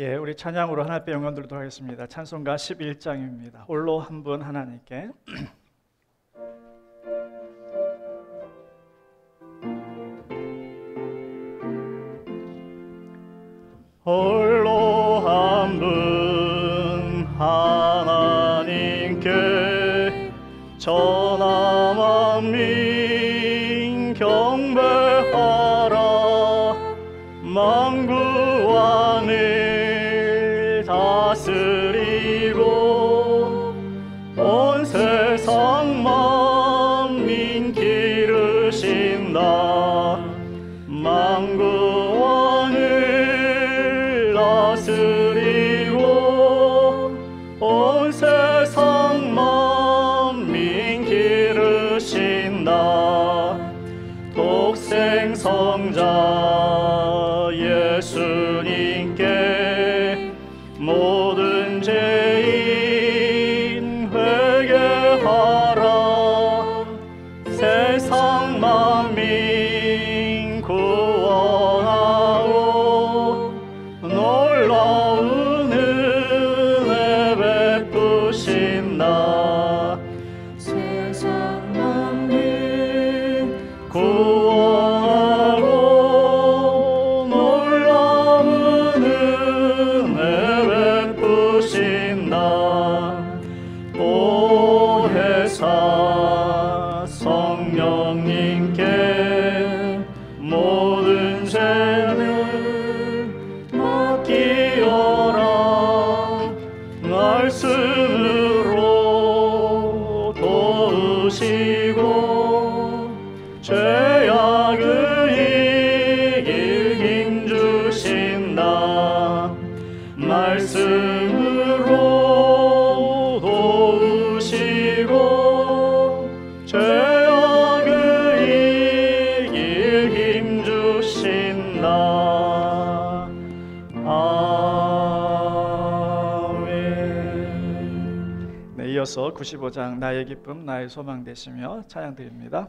우리 찬양으로 하나님께 영광 드리도록 하겠습니다. 찬송가 11장입니다. 홀로 한 분 하나님께. 홀로 한 분 하나님께 전하 만민 경배하라. 만국 왕을 다스리고 온 세상 만민 기르신다. 만국 왕을 다스리고 온 세상 만민 기르신다. 독생 성자 예수님께 모든 죄인 회개하라. 세상 만민 구원하고 놀라운 은혜 베푸신다. 세상 만민 구원하고 놀라운 은혜 베푸신다. 보혜사 성령님께 모든 죄를 맡기어라. 말씀으로 도우시고 죄악을 이길 힘 주신다. 말씀으로 도우시고 죄악을 이길 힘 주신다. 아멘. 네, 이어서 95장 나의 기쁨 나의 소망 되시며 찬양 드립니다.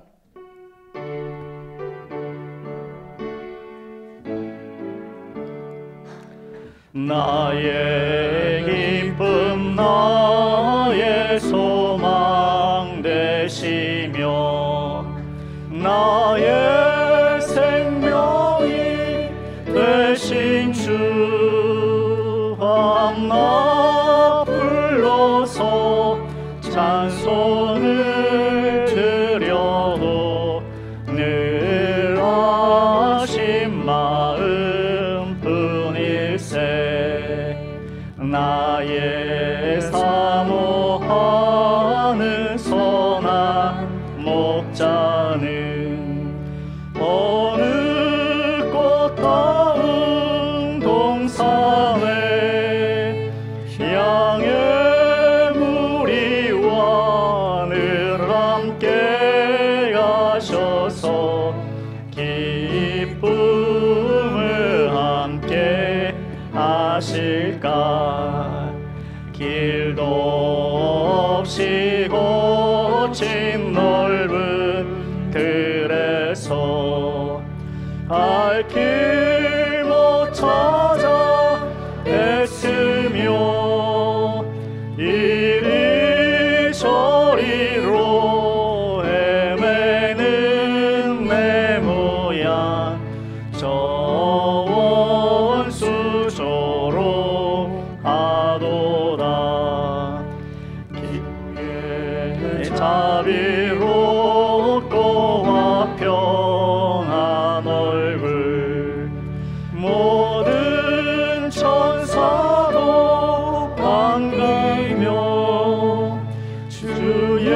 나의 기쁨 나의 소망 되시며 나의 생명이 되신 주 한나 불러서 찬송을 드려도 늘 아신 마음 뿐일세. 나의 사모하는 선한 목자는 어느 꽃다운 동산에 양의 무리와 늘 함께 하셔서 기쁨을 함께 하실까. 길도 없이 거친 넓은 들에서 갈 길 못 찾아 애쓰며 이리 저리로 헤매는 내 모양 저 원수조로 하도다. 깊게 자비롭고 화평한 얼굴 모든 천사도 반기며 주의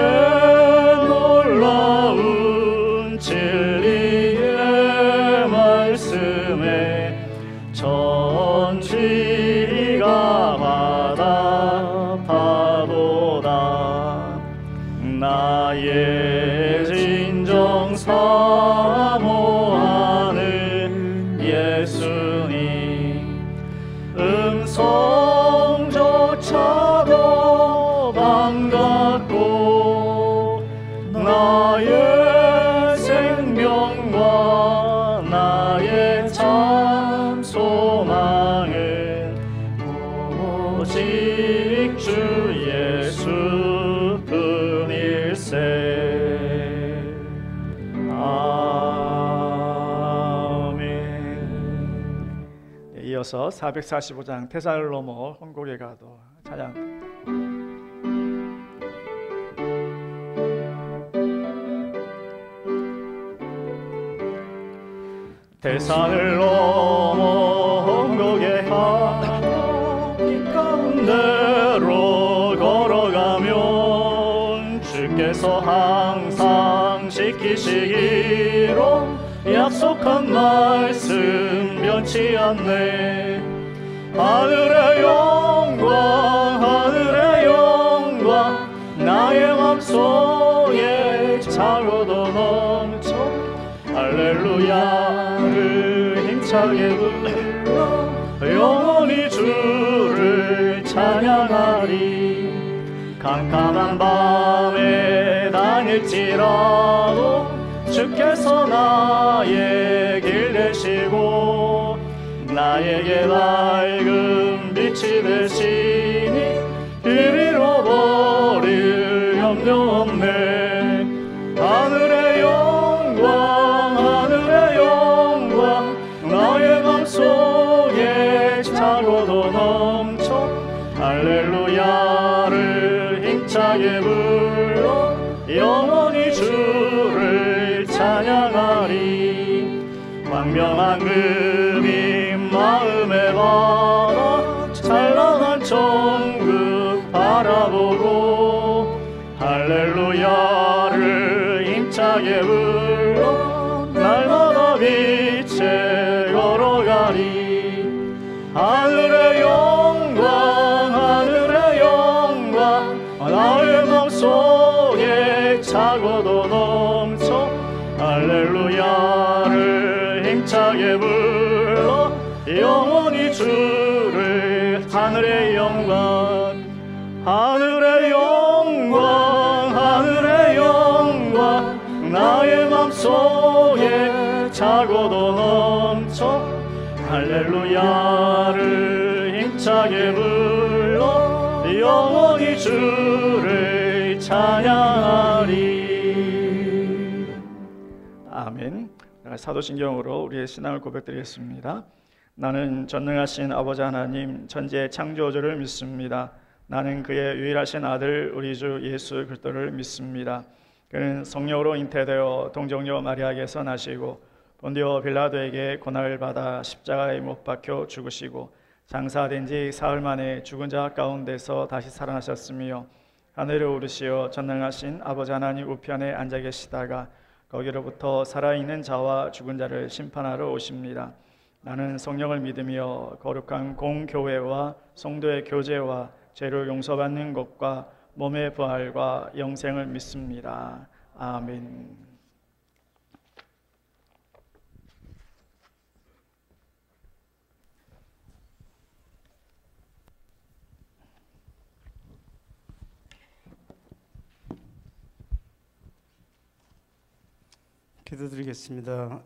놀라운 진리의 말씀에 전지가 받아 오직 주 예수 뿐일세. 아멘. 네, 이어서 445장 태산을 넘어 혼곡에 가도 찬양. 태산을 넘어 혼곡에 가도 길 가운데로 걸어가면 주께서 항상 지키시기로 약속한 말씀 변치 않네. 하늘의 영광 하늘의 영광 나의 맘속에 차고도 넘쳐 할렐루야를 힘차게 불러 영원히 주를 찬양하리. 캄캄한 밤에 다닐지라도 주께서 나의 길 되시고 나에게 밝은 빛이 되시니 잃어버릴 염려 없네. 하늘의 영광 하늘의 영광 나의 맘속에 차고도 넘쳐 할렐루야를 힘차게 불러 영원히 주를 찬양하리. 광명한 금이 마음에 받아 찬란한 천국 바라보고 할렐루야를 힘차게 불러 날마다 빛에 걸어가리. 하늘의 영광 하늘의 영광 나의 맘속에 차고도 넘쳐 할렐루야를 힘차게 불러 영원히 주를. 하늘의 영광 하늘의 영광 하늘의 영광 나의 맘속에 차고도 넘쳐 할렐루야를 힘차게 불러 영원히 주를 찬양하리. 아멘. 사도신경으로 우리의 신앙을 고백드리겠습니다. 나는 전능하신 아버지 하나님 천지의 창조주를 믿습니다. 나는 그의 유일하신 아들 우리 주 예수 그리스도를 믿습니다. 그는 성령으로 잉태되어 동정녀 마리아에게서 나시고 본디오 빌라도에게 고난을 받아 십자가에 못 박혀 죽으시고 장사된 지 사흘 만에 죽은 자 가운데서 다시 살아나셨으며 하늘에 오르시어 전능하신 아버지 하나님 우편에 앉아 계시다가 거기로부터 살아있는 자와 죽은 자를 심판하러 오십니다. 나는 성령을 믿으며 거룩한 공교회와 성도의 교제와 죄를 용서받는 것과 몸의 부활과 영생을 믿습니다. 아멘. 기도드리겠습니다.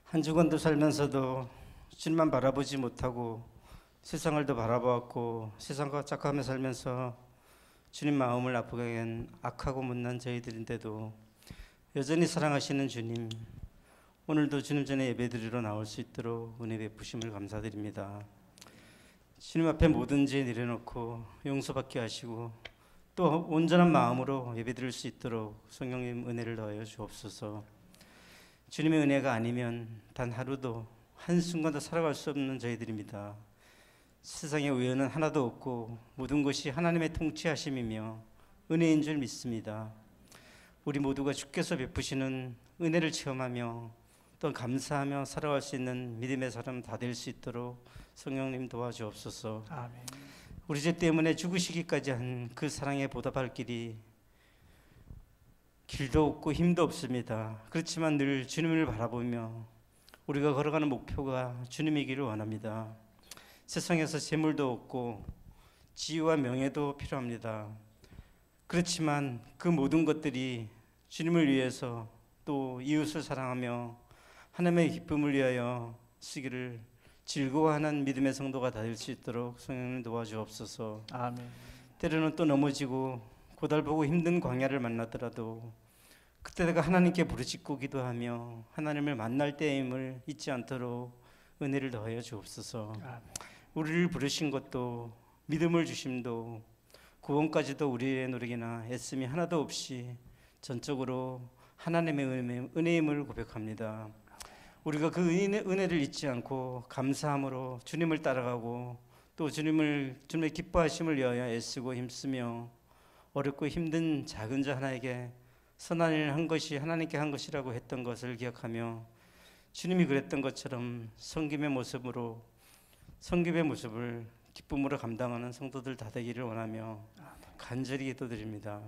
한 주간도 살면서도 주님만 바라보지 못하고 세상을 더 바라보았고 세상과 짝하며 살면서 주님 마음을 아프게 한 악하고 못난 저희들인데도 여전히 사랑하시는 주님, 오늘도 주님 전에 예배드리러 나올 수 있도록 은혜 베푸심을 감사드립니다. 주님 앞에 모든 죄 내려놓고 용서받게 하시고 또 온전한 마음으로 예배드릴 수 있도록 성령님 은혜를 더하여 주옵소서. 주님의 은혜가 아니면 단 하루도 한순간도 살아갈 수 없는 저희들입니다. 세상에 우연은 하나도 없고 모든 것이 하나님의 통치하심이며 은혜인 줄 믿습니다. 우리 모두가 주께서 베푸시는 은혜를 체험하며 또 감사하며 살아갈 수 있는 믿음의 사람 다 될 수 있도록 성령님 도와주옵소서. 아멘. 우리 죄 때문에 죽으시기까지 한 그 사랑에 보답할 길도 없고 힘도 없습니다. 그렇지만 늘 주님을 바라보며 우리가 걸어가는 목표가 주님이기를 원합니다. 세상에서 재물도 없고 지위와 명예도 필요합니다. 그렇지만 그 모든 것들이 주님을 위해서 또 이웃을 사랑하며 하나님의 기쁨을 위하여 쓰기를 즐거워하는 믿음의 성도가 다 될 수 있도록 성령님 도와주옵소서. 아멘. 때로는 또 넘어지고 고달프고 힘든 광야를 만나더라도 그때 내가 하나님께 부르짖고 기도하며 하나님을 만날 때임을 잊지 않도록 은혜를 더하여 주옵소서. 아멘. 우리를 부르신 것도 믿음을 주심도 구원까지도 우리의 노력이나 애씀이 하나도 없이 전적으로 하나님의 은혜임을 고백합니다. 우리가 그 은혜를 잊지 않고 감사함으로 주님을 따라가고 또 주님의 기뻐하심을 위하여 애쓰고 힘쓰며 어렵고 힘든 작은 자 하나에게 선한 일을 한 것이 하나님께 한 것이라고 했던 것을 기억하며 주님이 그랬던 것처럼 섬김의 모습을 기쁨으로 감당하는 성도들 다 되기를 원하며 간절히 기도드립니다.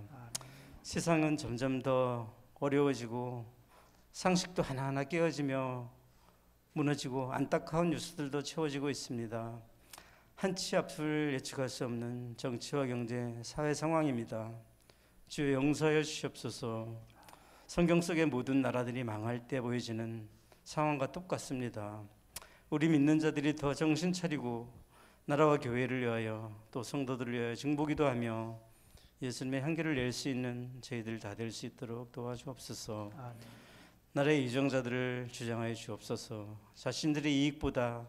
세상은 점점 더 어려워지고 상식도 하나하나 깨어지며 무너지고 안타까운 뉴스들도 채워지고 있습니다. 한치 앞을 예측할 수 없는 정치와 경제, 사회 상황입니다. 주여 용서하여 주시옵소서. 성경 속의 모든 나라들이 망할 때 보여지는 상황과 똑같습니다. 우리 믿는 자들이 더 정신 차리고 나라와 교회를 위하여 또 성도들을 위하여 중보기도 하며 예수님의 향기를 낼 수 있는 저희들 다 될 수 있도록 도와주옵소서. 아멘. 나라의 이정자들을 주장하여 주옵소서. 자신들의 이익보다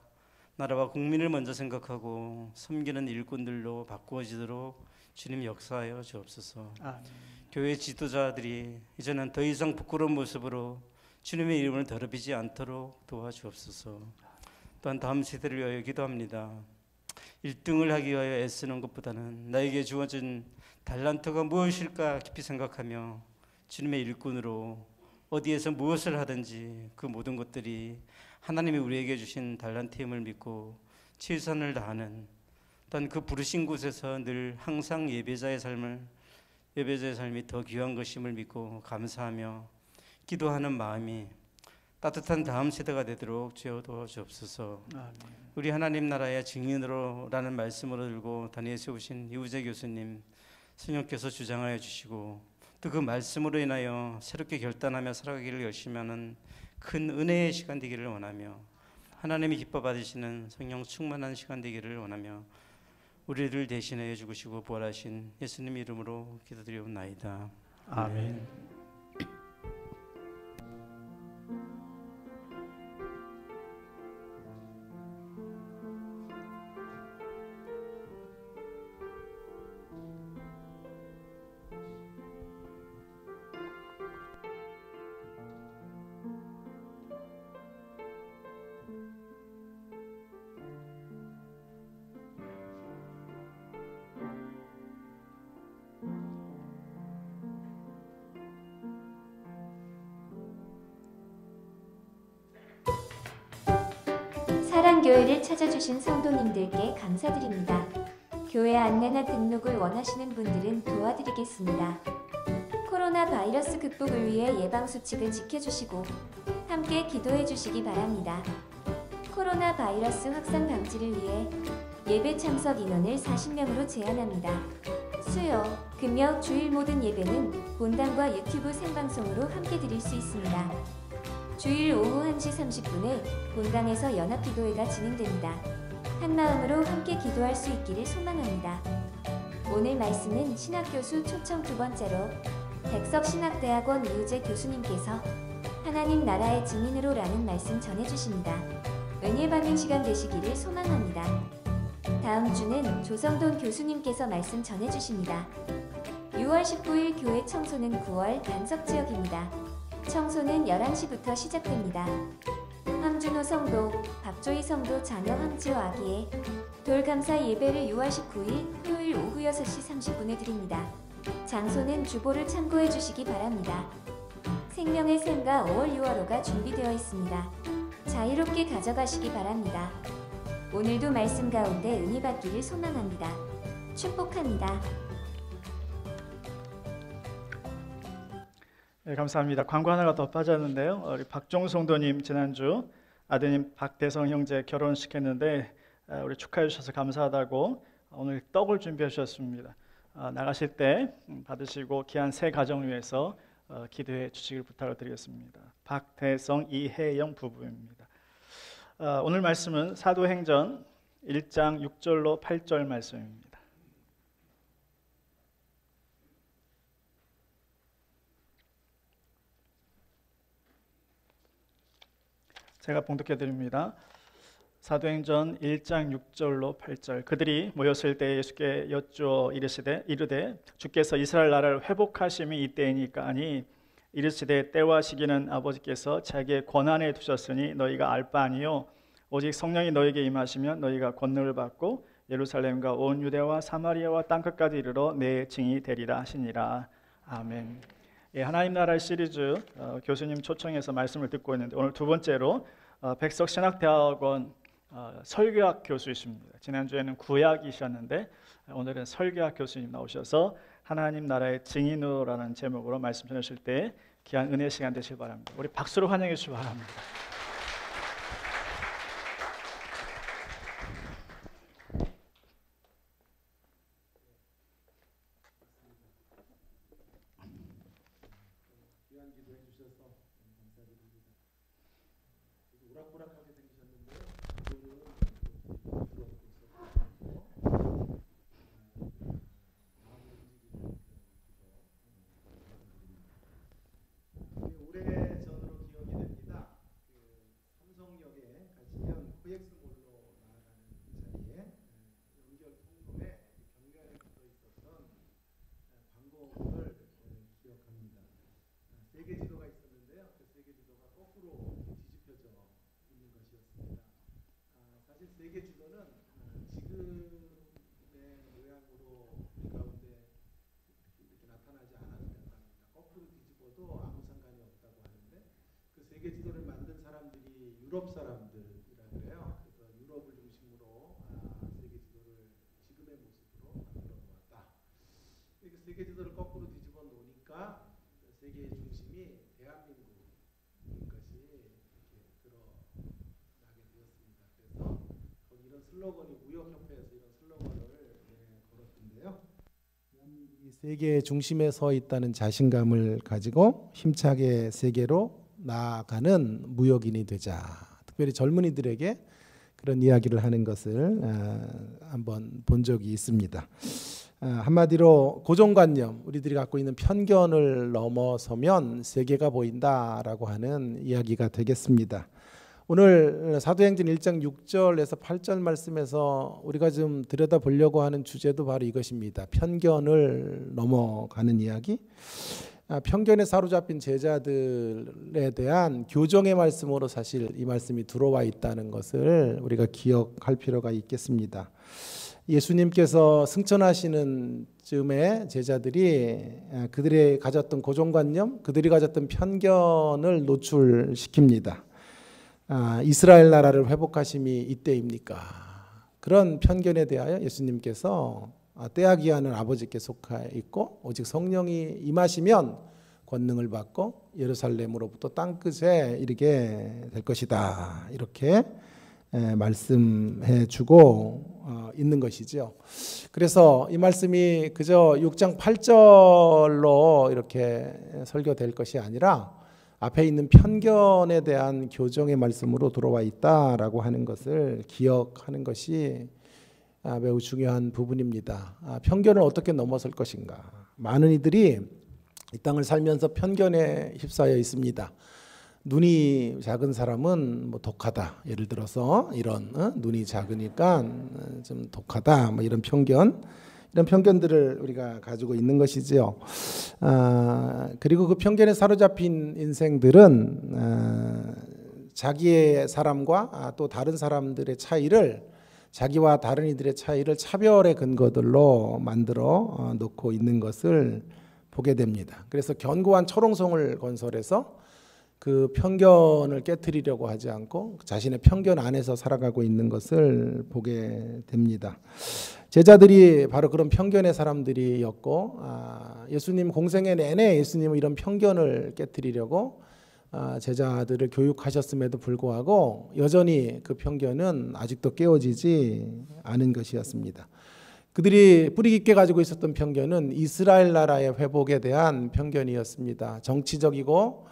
나라와 국민을 먼저 생각하고 섬기는 일꾼들로 바꾸어지도록 주님 역사하여 주옵소서. 아멘. 교회 지도자들이 이제는 더 이상 부끄러운 모습으로 주님의 이름을 더럽히지 않도록 도와주옵소서. 또한 다음 세대를 위하여 기도합니다. 1등을 하기 위하여 애쓰는 것보다는 나에게 주어진 달란트가 무엇일까 깊이 생각하며 주님의 일꾼으로 어디에서 무엇을 하든지 그 모든 것들이 하나님이 우리에게 주신 달란트임을 믿고 최선을 다하는 또한 그 부르신 곳에서 늘 항상 예배자의 삶이 더 귀한 것임을 믿고 감사하며 기도하는 마음이 따뜻한 다음 세대가 되도록 주여 도와주옵소서. 아멘. 우리 하나님 나라의 증인으로라는 말씀으로 들고 단위에 세우신 이우재 교수님 성령께서 주장하여 주시고 또 그 말씀으로 인하여 새롭게 결단하며 살아가기를 열심히 하는 큰 은혜의 시간 되기를 원하며 하나님이 기뻐 받으시는 성령 충만한 시간 되기를 원하며 우리를 대신하여 죽으시고 부활하신 예수님 이름으로 기도드리옵나이다. 아멘. 사랑교회를 찾아주신 성도님들께 감사드립니다. 교회 안내나 등록을 원하시는 분들은 도와드리겠습니다. 코로나 바이러스 극복을 위해 예방수칙을 지켜주시고 함께 기도해 주시기 바랍니다. 코로나 바이러스 확산 방지를 위해 예배 참석 인원을 40명으로 제한합니다. 수요, 금요, 주일 모든 예배는 본당과 유튜브 생방송으로 함께 드릴 수 있습니다. 주일 오후 1시 30분에 본당에서 연합기도회가 진행됩니다. 한마음으로 함께 기도할 수 있기를 소망합니다. 오늘 말씀은 신학교수 초청 2번째로 백석신학대학원 이우재 교수님께서 하나님 나라의 증인으로 라는 말씀 전해주십니다. 은혜 받는 시간 되시기를 소망합니다. 다음 주는 조성돈 교수님께서 말씀 전해주십니다. 6월 19일 교회 청소는 9월 단석지역입니다. 청소는 11시부터 시작됩니다. 황준호 성도, 박조희 성도 자녀 황지호 아기의 돌감사 예배를 6월 19일 토요일 오후 6시 30분에 드립니다. 장소는 주보를 참고해 주시기 바랍니다. 생명의 샘과 5월 6월호가 준비되어 있습니다. 자유롭게 가져가시기 바랍니다. 오늘도 말씀 가운데 은혜 받기를 소망합니다. 축복합니다. 네, 감사합니다. 광고 하나가 더 빠졌는데요. 우리 박종 성도님 지난주 아드님 박대성 형제 결혼시켰는데 우리 축하해 주셔서 감사하다고 오늘 떡을 준비해 주셨습니다. 나가실 때 받으시고 귀한 새 가정을 위해서 기도해 주시길 부탁을 드리겠습니다. 박대성 이혜영 부부입니다. 오늘 말씀은 사도행전 1장 6절로 8절 말씀입니다. 제가 봉독해 드립니다. 사도행전 1장 6절로 8절. 그들이 모였을 때 예수께 여쭈어 이르되 주께서 이스라엘 나라를 회복하심이 이때이니까 아니 이르시되 때와 시기는 아버지께서 자기의 권한에 두셨으니 너희가 알 바 아니요 오직 성령이 너희에게 임하시면 너희가 권능을 받고 예루살렘과 온 유대와 사마리아와 땅끝까지 이르러 내 증인이 되리라 하시니라. 아멘. 하나님 나라의 시리즈 교수님 초청해서 말씀을 듣고 있는데 오늘 두 번째로 백석신학대학원 설교학 교수이십니다. 지난주에는 구약이셨는데 오늘은 설교학 교수님 나오셔서 하나님 나라의 증인으로라는 제목으로 말씀 전하실 때 귀한 은혜 시간 되시길 바랍니다. 우리 박수로 환영해 주시기 바랍니다. 귀한 기도해 주셔서 감사드립니다. 우락부락하게 생기셨는데요. 기도는 주로 있었고 마음을 움직이는 기도. 오래전으로 기억이 됩니다. 삼성역에 가시면 코엑스몰로 나아가는 자리에 연결 통로에 벽면에 붙어 있었던 광고를 기억합니다. 세계 지도가 있었는데요. 그 세계 지도가 거꾸로 뒤집혀져 있는 것이었습니다. 사실 세계 지도는 지금의 모양으로 우리 가운데 이렇게 나타나지 않아도 된답니다. 거꾸로 뒤집어도 아무 상관이 없다고 하는데 그 세계 지도를 만든 사람들이 유럽 사람들이라 그래요. 그래서 유럽을 중심으로 세계 지도를 지금의 모습으로 만들어 놓았다. 그 세계 지도를 거꾸로 뒤집어 놓으니까 세계의 중심이 대한민국인 것이 이렇게 드러나게 되었습니다. 그래서 거기 이런 슬로건이 무역협회에서 이런 슬로건을 걸었던데요. 대한민국이 세계의 중심에 서 있다는 자신감을 가지고 힘차게 세계로 나아가는 무역인이 되자. 특별히 젊은이들에게 그런 이야기를 하는 것을 한번 본 적이 있습니다. 한마디로 고정관념, 우리들이 갖고 있는 편견을 넘어서면 세계가 보인다라고 하는 이야기가 되겠습니다. 오늘 사도행전 1장 6절에서 8절 말씀에서 우리가 좀 들여다보려고 하는 주제도 바로 이것입니다. 편견을 넘어가는 이야기. 편견에 사로잡힌 제자들에 대한 교정의 말씀으로 사실 이 말씀이 들어와 있다는 것을 우리가 기억할 필요가 있겠습니다. 예수님께서 승천하시는 즈음에 제자들이 그들이 가졌던 고정관념, 그들이 가졌던 편견을 노출시킵니다. 이스라엘 나라를 회복하심이 이때입니까? 그런 편견에 대하여 예수님께서 때와 기한은 아버지께 속하 있고 오직 성령이 임하시면 권능을 받고 예루살렘으로부터 땅끝에 이르게 될 것이다. 이렇게 말씀해 주고 있는 것이죠. 그래서 이 말씀이 그저 6장 8절로 이렇게 설교될 것이 아니라 앞에 있는 편견에 대한 교정의 말씀으로 들어와 있다라고 하는 것을 기억하는 것이 매우 중요한 부분입니다. 편견을 어떻게 넘어설 것인가. 많은 이들이 이 땅을 살면서 편견에 휩싸여 있습니다. 눈이 작은 사람은 뭐 독하다. 예를 들어서 이런 눈이 작으니까 좀 독하다. 뭐 이런 편견들을 우리가 가지고 있는 것이지요. 그리고 그 편견에 사로잡힌 인생들은 자기의 사람과 또 다른 사람들의 차이를 자기와 다른 이들의 차이를 차별의 근거들로 만들어 놓고 있는 것을 보게 됩니다. 그래서 견고한 철옹성을 건설해서 그 편견을 깨트리려고 하지 않고 자신의 편견 안에서 살아가고 있는 것을 보게 됩니다. 제자들이 바로 그런 편견의 사람들이었고 예수님 공생애 내내 예수님은 이런 편견을 깨트리려고 제자들을 교육하셨음에도 불구하고 여전히 그 편견은 아직도 깨어지지 않은 것이었습니다. 그들이 뿌리 깊게 가지고 있었던 편견은 이스라엘 나라의 회복에 대한 편견이었습니다. 정치적이고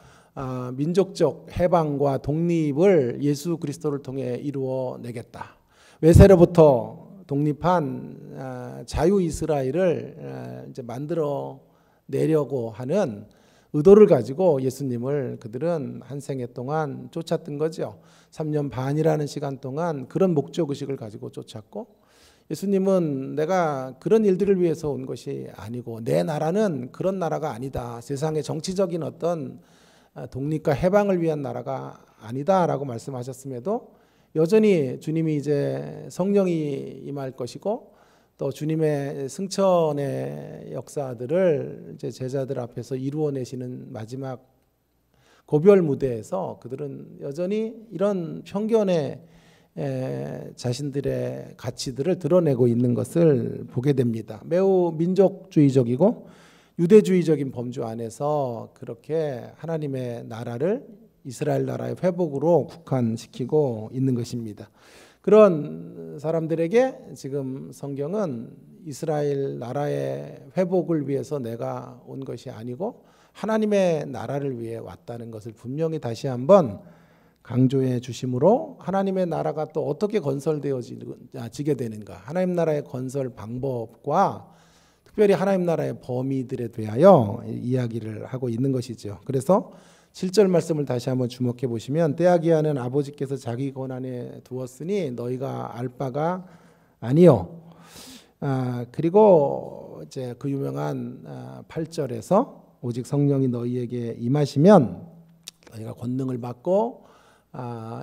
민족적 해방과 독립을 예수 그리스도를 통해 이루어내겠다. 외세로부터 독립한 자유 이스라엘을 이제 만들어 내려고 하는 의도를 가지고 예수님을 그들은 한 생애 동안 쫓았던 거죠. 3년 반이라는 시간 동안 그런 목적의식을 가지고 쫓았고, 예수님은 내가 그런 일들을 위해서 온 것이 아니고 내 나라는 그런 나라가 아니다. 세상의 정치적인 어떤 독립과 해방을 위한 나라가 아니다라고 말씀하셨음에도 여전히 주님이 이제 성령이 임할 것이고 또 주님의 승천의 역사들을 이제 제자들 앞에서 이루어내시는 마지막 고별 무대에서 그들은 여전히 이런 편견의 자신들의 가치들을 드러내고 있는 것을 보게 됩니다. 매우 민족주의적이고 유대주의적인 범주 안에서 그렇게 하나님의 나라를 이스라엘 나라의 회복으로 국한시키고 있는 것입니다. 그런 사람들에게 지금 성경은 이스라엘 나라의 회복을 위해서 내가 온 것이 아니고 하나님의 나라를 위해 왔다는 것을 분명히 다시 한번 강조해 주심으로 하나님의 나라가 또 어떻게 건설되어지게 되는가, 하나님 나라의 건설 방법과 특별히 하나님 나라의 범위들에 대하여 이야기를 하고 있는 것이죠. 그래서 7절 말씀을 다시 한번 주목해 보시면 빼앗기하는 아버지께서 자기 권한에 두었으니 너희가 알 바가 아니요. 그리고 이제 그 유명한 8절에서 오직 성령이 너희에게 임하시면 너희가 권능을 받고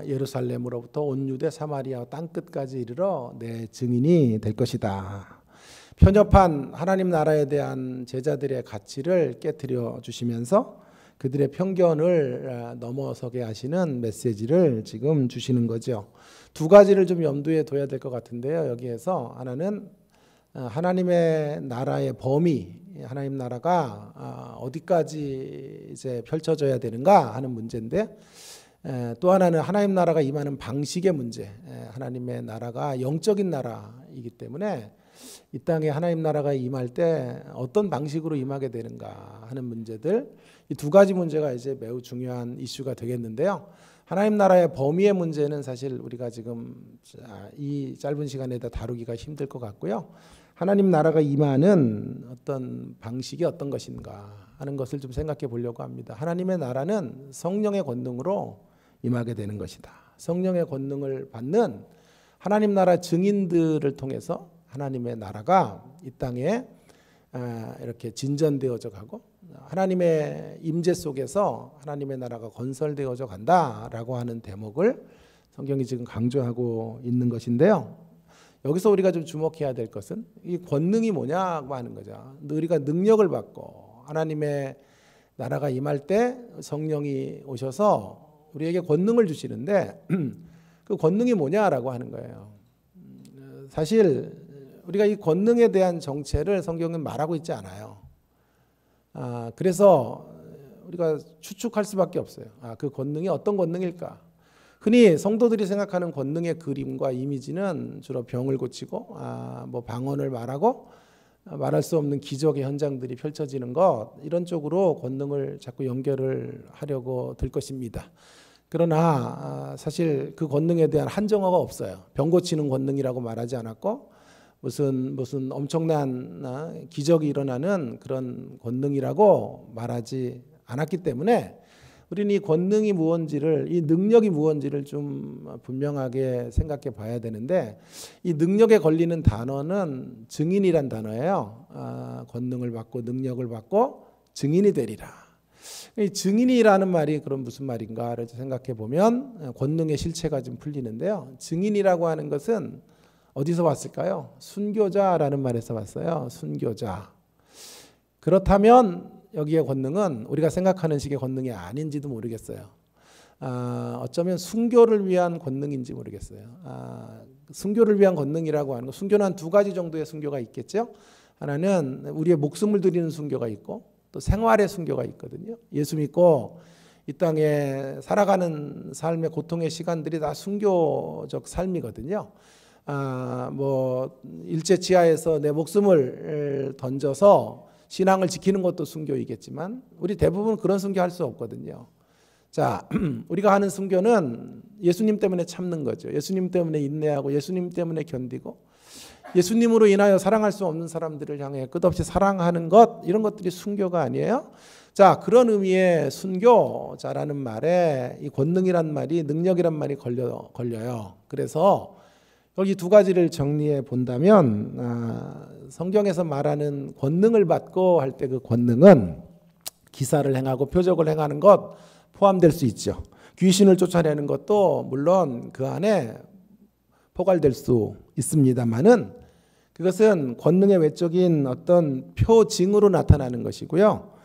예루살렘으로부터 온 유대 사마리아 땅 끝까지 이르러 내 증인이 될 것이다. 편협한 하나님 나라에 대한 제자들의 가치를 깨트려 주시면서 그들의 편견을 넘어서게 하시는 메시지를 지금 주시는 거죠. 두 가지를 좀 염두에 둬야 될 것 같은데요. 여기에서 하나는 하나님의 나라의 범위, 하나님 나라가 어디까지 이제 펼쳐져야 되는가 하는 문제인데, 또 하나는 하나님 나라가 임하는 방식의 문제. 하나님의 나라가 영적인 나라이기 때문에 이 땅에 하나님 나라가 임할 때 어떤 방식으로 임하게 되는가 하는 문제들, 이 두 가지 문제가 이제 매우 중요한 이슈가 되겠는데요. 하나님 나라의 범위의 문제는 사실 우리가 지금 이 짧은 시간에 다 다루기가 힘들 것 같고요. 하나님 나라가 임하는 어떤 방식이 어떤 것인가 하는 것을 좀 생각해 보려고 합니다. 하나님의 나라는 성령의 권능으로 임하게 되는 것이다. 성령의 권능을 받는 하나님 나라 증인들을 통해서 하나님의 나라가 이 땅에 이렇게 진전되어져 가고 하나님의 임재 속에서 하나님의 나라가 건설되어져 간다라고 하는 대목을 성경이 지금 강조하고 있는 것인데요. 여기서 우리가 좀 주목해야 될 것은 이 권능이 뭐냐고 하는 거죠. 우리가 능력을 받고 하나님의 나라가 임할 때 성령이 오셔서 우리에게 권능을 주시는데 그 권능이 뭐냐라고 하는 거예요. 사실 우리가 이 권능에 대한 정체를 성경은 말하고 있지 않아요. 그래서 우리가 추측할 수밖에 없어요. 그 권능이 어떤 권능일까? 흔히 성도들이 생각하는 권능의 그림과 이미지는 주로 병을 고치고 뭐 방언을 말하고 말할 수 없는 기적의 현장들이 펼쳐지는 것, 이런 쪽으로 권능을 자꾸 연결을 하려고 들 것입니다. 그러나 사실 그 권능에 대한 한정어가 없어요. 병 고치는 권능이라고 말하지 않았고 무슨 엄청난 기적이 일어나는 그런 권능이라고 말하지 않았기 때문에 우리는 이 권능이 무언지를, 이 능력이 무언지를 좀 분명하게 생각해 봐야 되는데, 이 능력에 걸리는 단어는 증인이란 단어예요. 권능을 받고 능력을 받고 증인이 되리라. 이 증인이라는 말이 그럼 무슨 말인가를 생각해 보면 권능의 실체가 좀 풀리는데요. 증인이라고 하는 것은 어디서 왔을까요? 순교자라는 말에서 왔어요. 순교자. 그렇다면 여기에 권능은 우리가 생각하는 식의 권능이 아닌지도 모르겠어요. 어쩌면 순교를 위한 권능인지 모르겠어요. 순교를 위한 권능이라고 하는 거, 순교는 한 두 가지 정도의 순교가 있겠죠. 하나는 우리의 목숨을 드리는 순교가 있고 또 생활의 순교가 있거든요. 예수 믿고 이 땅에 살아가는 삶의 고통의 시간들이 다 순교적 삶이거든요. 뭐 일제 치하에서 내 목숨을 던져서 신앙을 지키는 것도 순교이겠지만 우리 대부분 그런 순교할 수 없거든요. 자, 우리가 하는 순교는 예수님 때문에 참는 거죠. 예수님 때문에 인내하고 예수님 때문에 견디고 예수님으로 인하여 사랑할 수 없는 사람들을 향해 끝없이 사랑하는 것, 이런 것들이 순교가 아니에요. 자, 그런 의미의 순교자라는 말에 이 권능이란 말이 능력이란 말이 걸려요. 그래서 여기 두 가지를 정리해 본다면 성경에서 말하는 권능을 받고 할 때 그 권능은 기사를 행하고 표적을 행하는 것 포함될 수 있죠. 귀신을 쫓아내는 것도 물론 그 안에 포괄될 수 있습니다만은 그것은 권능의 외적인 어떤 표징으로 나타나는 것이고요.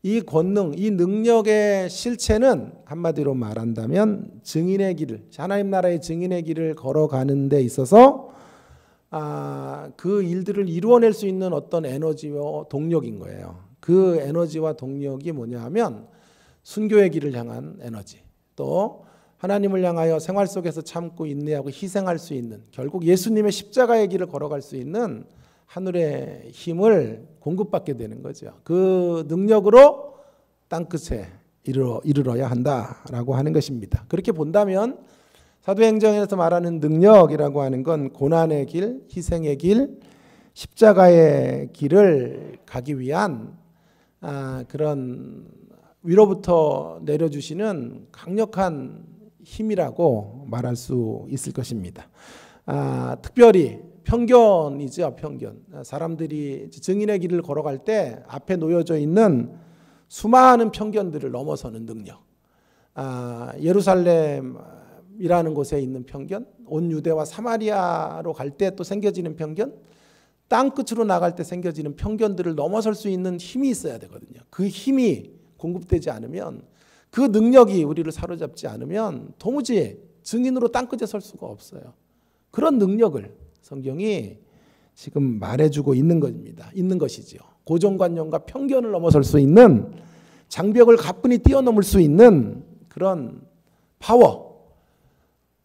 이 권능, 이 능력의 실체는 한마디로 말한다면 증인의 길을, 하나님 나라의 증인의 길을 걸어가는 데 있어서 그 일들을 이루어낼 수 있는 어떤 에너지와 동력인 거예요. 그 에너지와 동력이 뭐냐 하면 순교의 길을 향한 에너지, 또 하나님을 향하여 생활 속에서 참고 인내하고 희생할 수 있는, 결국 예수님의 십자가의 길을 걸어갈 수 있는 하늘의 힘을 공급받게 되는 거죠. 그 능력으로 땅끝에 이르러야 한다라고 하는 것입니다. 그렇게 본다면 사도행전에서 말하는 능력이라고 하는 건 고난의 길, 희생의 길, 십자가의 길을 가기 위한 그런 위로부터 내려주시는 강력한 힘이라고 말할 수 있을 것입니다. 특별히 편견이죠. 편견. 사람들이 증인의 길을 걸어갈 때 앞에 놓여져 있는 수많은 편견들을 넘어서는 능력. 예루살렘이라는 곳에 있는 편견, 온 유대와 사마리아로 갈 때 또 생겨지는 편견, 땅 끝으로 나갈 때 생겨지는 편견들을 넘어설 수 있는 힘이 있어야 되거든요. 그 힘이 공급되지 않으면, 그 능력이 우리를 사로잡지 않으면 도무지 증인으로 땅끝에 설 수가 없어요. 그런 능력을 성경이 지금 말해주고 있는 겁니다. 있는 것이지요. 고정관념과 편견을 넘어설 수 있는, 장벽을 가뿐히 뛰어넘을 수 있는 그런 파워,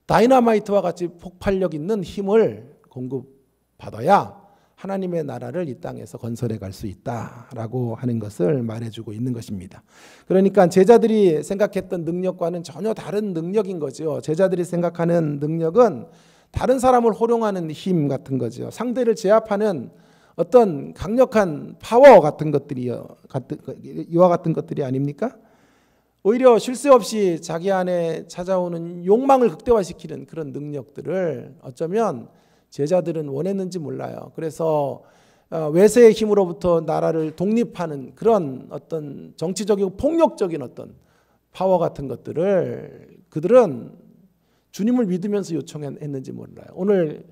다이너마이트와 같이 폭발력 있는 힘을 공급받아야 하나님의 나라를 이 땅에서 건설해 갈 수 있다라고 하는 것을 말해주고 있는 것입니다. 그러니까 제자들이 생각했던 능력과는 전혀 다른 능력인 거죠. 제자들이 생각하는 능력은 다른 사람을 호령하는 힘 같은 거죠. 상대를 제압하는 어떤 강력한 파워 같은 것들이요, 이와 같은 것들이 아닙니까? 오히려 쉴 새 없이 자기 안에 찾아오는 욕망을 극대화시키는 그런 능력들을 어쩌면 제자들은 원했는지 몰라요. 그래서 외세의 힘으로부터 나라를 독립하는 그런 어떤 정치적이고 폭력적인 어떤 파워 같은 것들을 그들은 주님을 믿으면서 요청했는지 몰라요. 오늘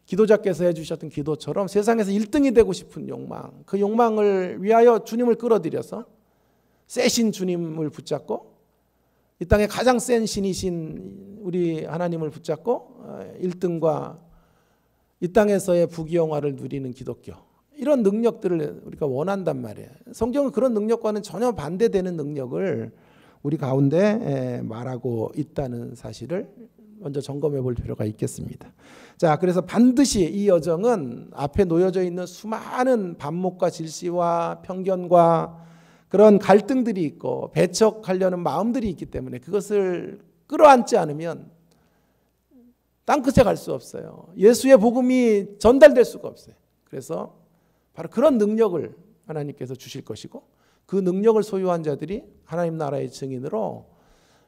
기도자께서 해주셨던 기도처럼 세상에서 1등이 되고 싶은 욕망, 그 욕망을 위하여 주님을 끌어들여서 세신 주님을 붙잡고 이 땅에 가장 센 신이신 우리 하나님을 붙잡고 1등과 이 땅에서의 부귀영화를 누리는 기독교, 이런 능력들을 우리가 원한단 말이에요. 성경은 그런 능력과는 전혀 반대되는 능력을 우리 가운데 말하고 있다는 사실을 먼저 점검해 볼 필요가 있겠습니다. 자, 그래서 반드시 이 여정은 앞에 놓여져 있는 수많은 반목과 질시와 편견과 그런 갈등들이 있고 배척하려는 마음들이 있기 때문에 그것을 끌어안지 않으면 땅끝에 갈 수 없어요. 예수의 복음이 전달될 수가 없어요. 그래서 바로 그런 능력을 하나님께서 주실 것이고 그 능력을 소유한 자들이 하나님 나라의 증인으로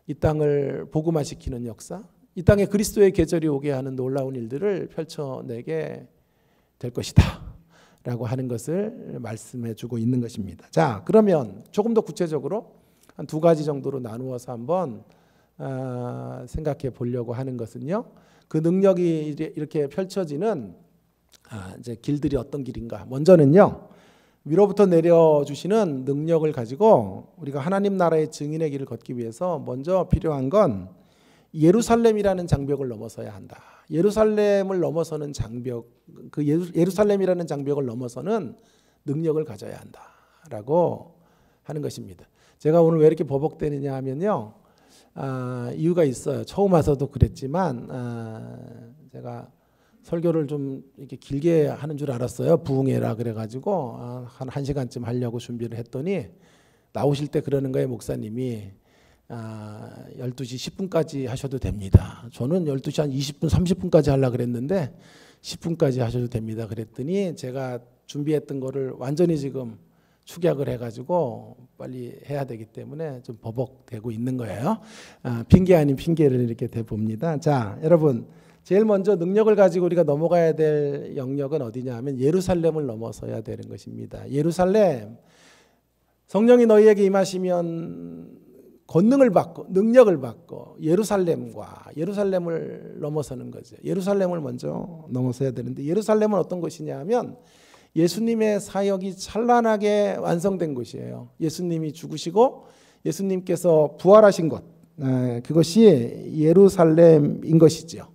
이 땅을 복음화시키는 역사, 이 땅에 그리스도의 계절이 오게 하는 놀라운 일들을 펼쳐내게 될 것이다 라고 하는 것을 말씀해 주고 있는 것입니다. 자, 그러면 조금 더 구체적으로 한 두 가지 정도로 나누어서 한번 생각해 보려고 하는 것은요, 그 능력이 이렇게 펼쳐지는 이제 길들이 어떤 길인가. 먼저는요, 위로부터 내려주시는 능력을 가지고 우리가 하나님 나라의 증인의 길을 걷기 위해서 먼저 필요한 건 예루살렘이라는 장벽을 넘어서야 한다. 예루살렘을 넘어서는 장벽, 그 예루살렘이라는 장벽을 넘어서는 능력을 가져야 한다라고 하는 것입니다. 제가 오늘 왜 이렇게 버벅대느냐 하면요, 이유가 있어요. 처음 와서도 그랬지만 제가 설교를 좀 이렇게 길게 하는 줄 알았어요. 부흥회라 그래가지고 한 1시간쯤 하려고 준비를 했더니 나오실 때 그러는 거예요. 목사님이 12시 10분까지 하셔도 됩니다. 저는 12시 한 20분, 30분까지 하려고 그랬는데 10분까지 하셔도 됩니다. 그랬더니 제가 준비했던 거를 완전히 지금 축약을 해가지고 빨리 해야 되기 때문에 좀 버벅대고 있는 거예요. 핑계 아닌 핑계를 이렇게 대봅니다. 자, 여러분, 제일 먼저 능력을 가지고 우리가 넘어가야 될 영역은 어디냐 하면 예루살렘을 넘어서야 되는 것입니다. 예루살렘, 성령이 너희에게 임하시면 권능을 받고 능력을 받고 예루살렘을 넘어서는 거죠. 예루살렘을 먼저 넘어서야 되는데, 예루살렘은 어떤 곳이냐 하면 예수님의 사역이 찬란하게 완성된 곳이에요. 예수님이 죽으시고 예수님께서 부활하신 것, 그것이 예루살렘인 것이죠.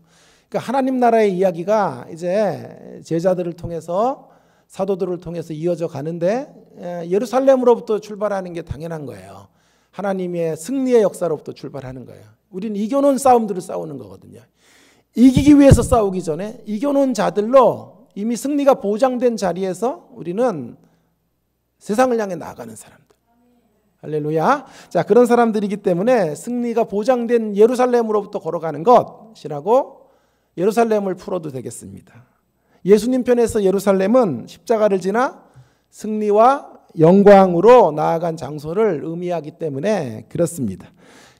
그러니까 하나님 나라의 이야기가 이제 제자들을 통해서, 사도들을 통해서 이어져 가는데 예루살렘으로부터 출발하는 게 당연한 거예요. 하나님의 승리의 역사로부터 출발하는 거예요. 우리는 이겨놓은 싸움들을 싸우는 거거든요. 이기기 위해서 싸우기 전에 이겨놓은 자들로 이미 승리가 보장된 자리에서 우리는 세상을 향해 나아가는 사람들. 할렐루야. 자, 그런 사람들이기 때문에 승리가 보장된 예루살렘으로부터 걸어가는 것이라고 예루살렘을 풀어도 되겠습니다. 예수님 편에서 예루살렘은 십자가를 지나 승리와 영광으로 나아간 장소를 의미하기 때문에 그렇습니다.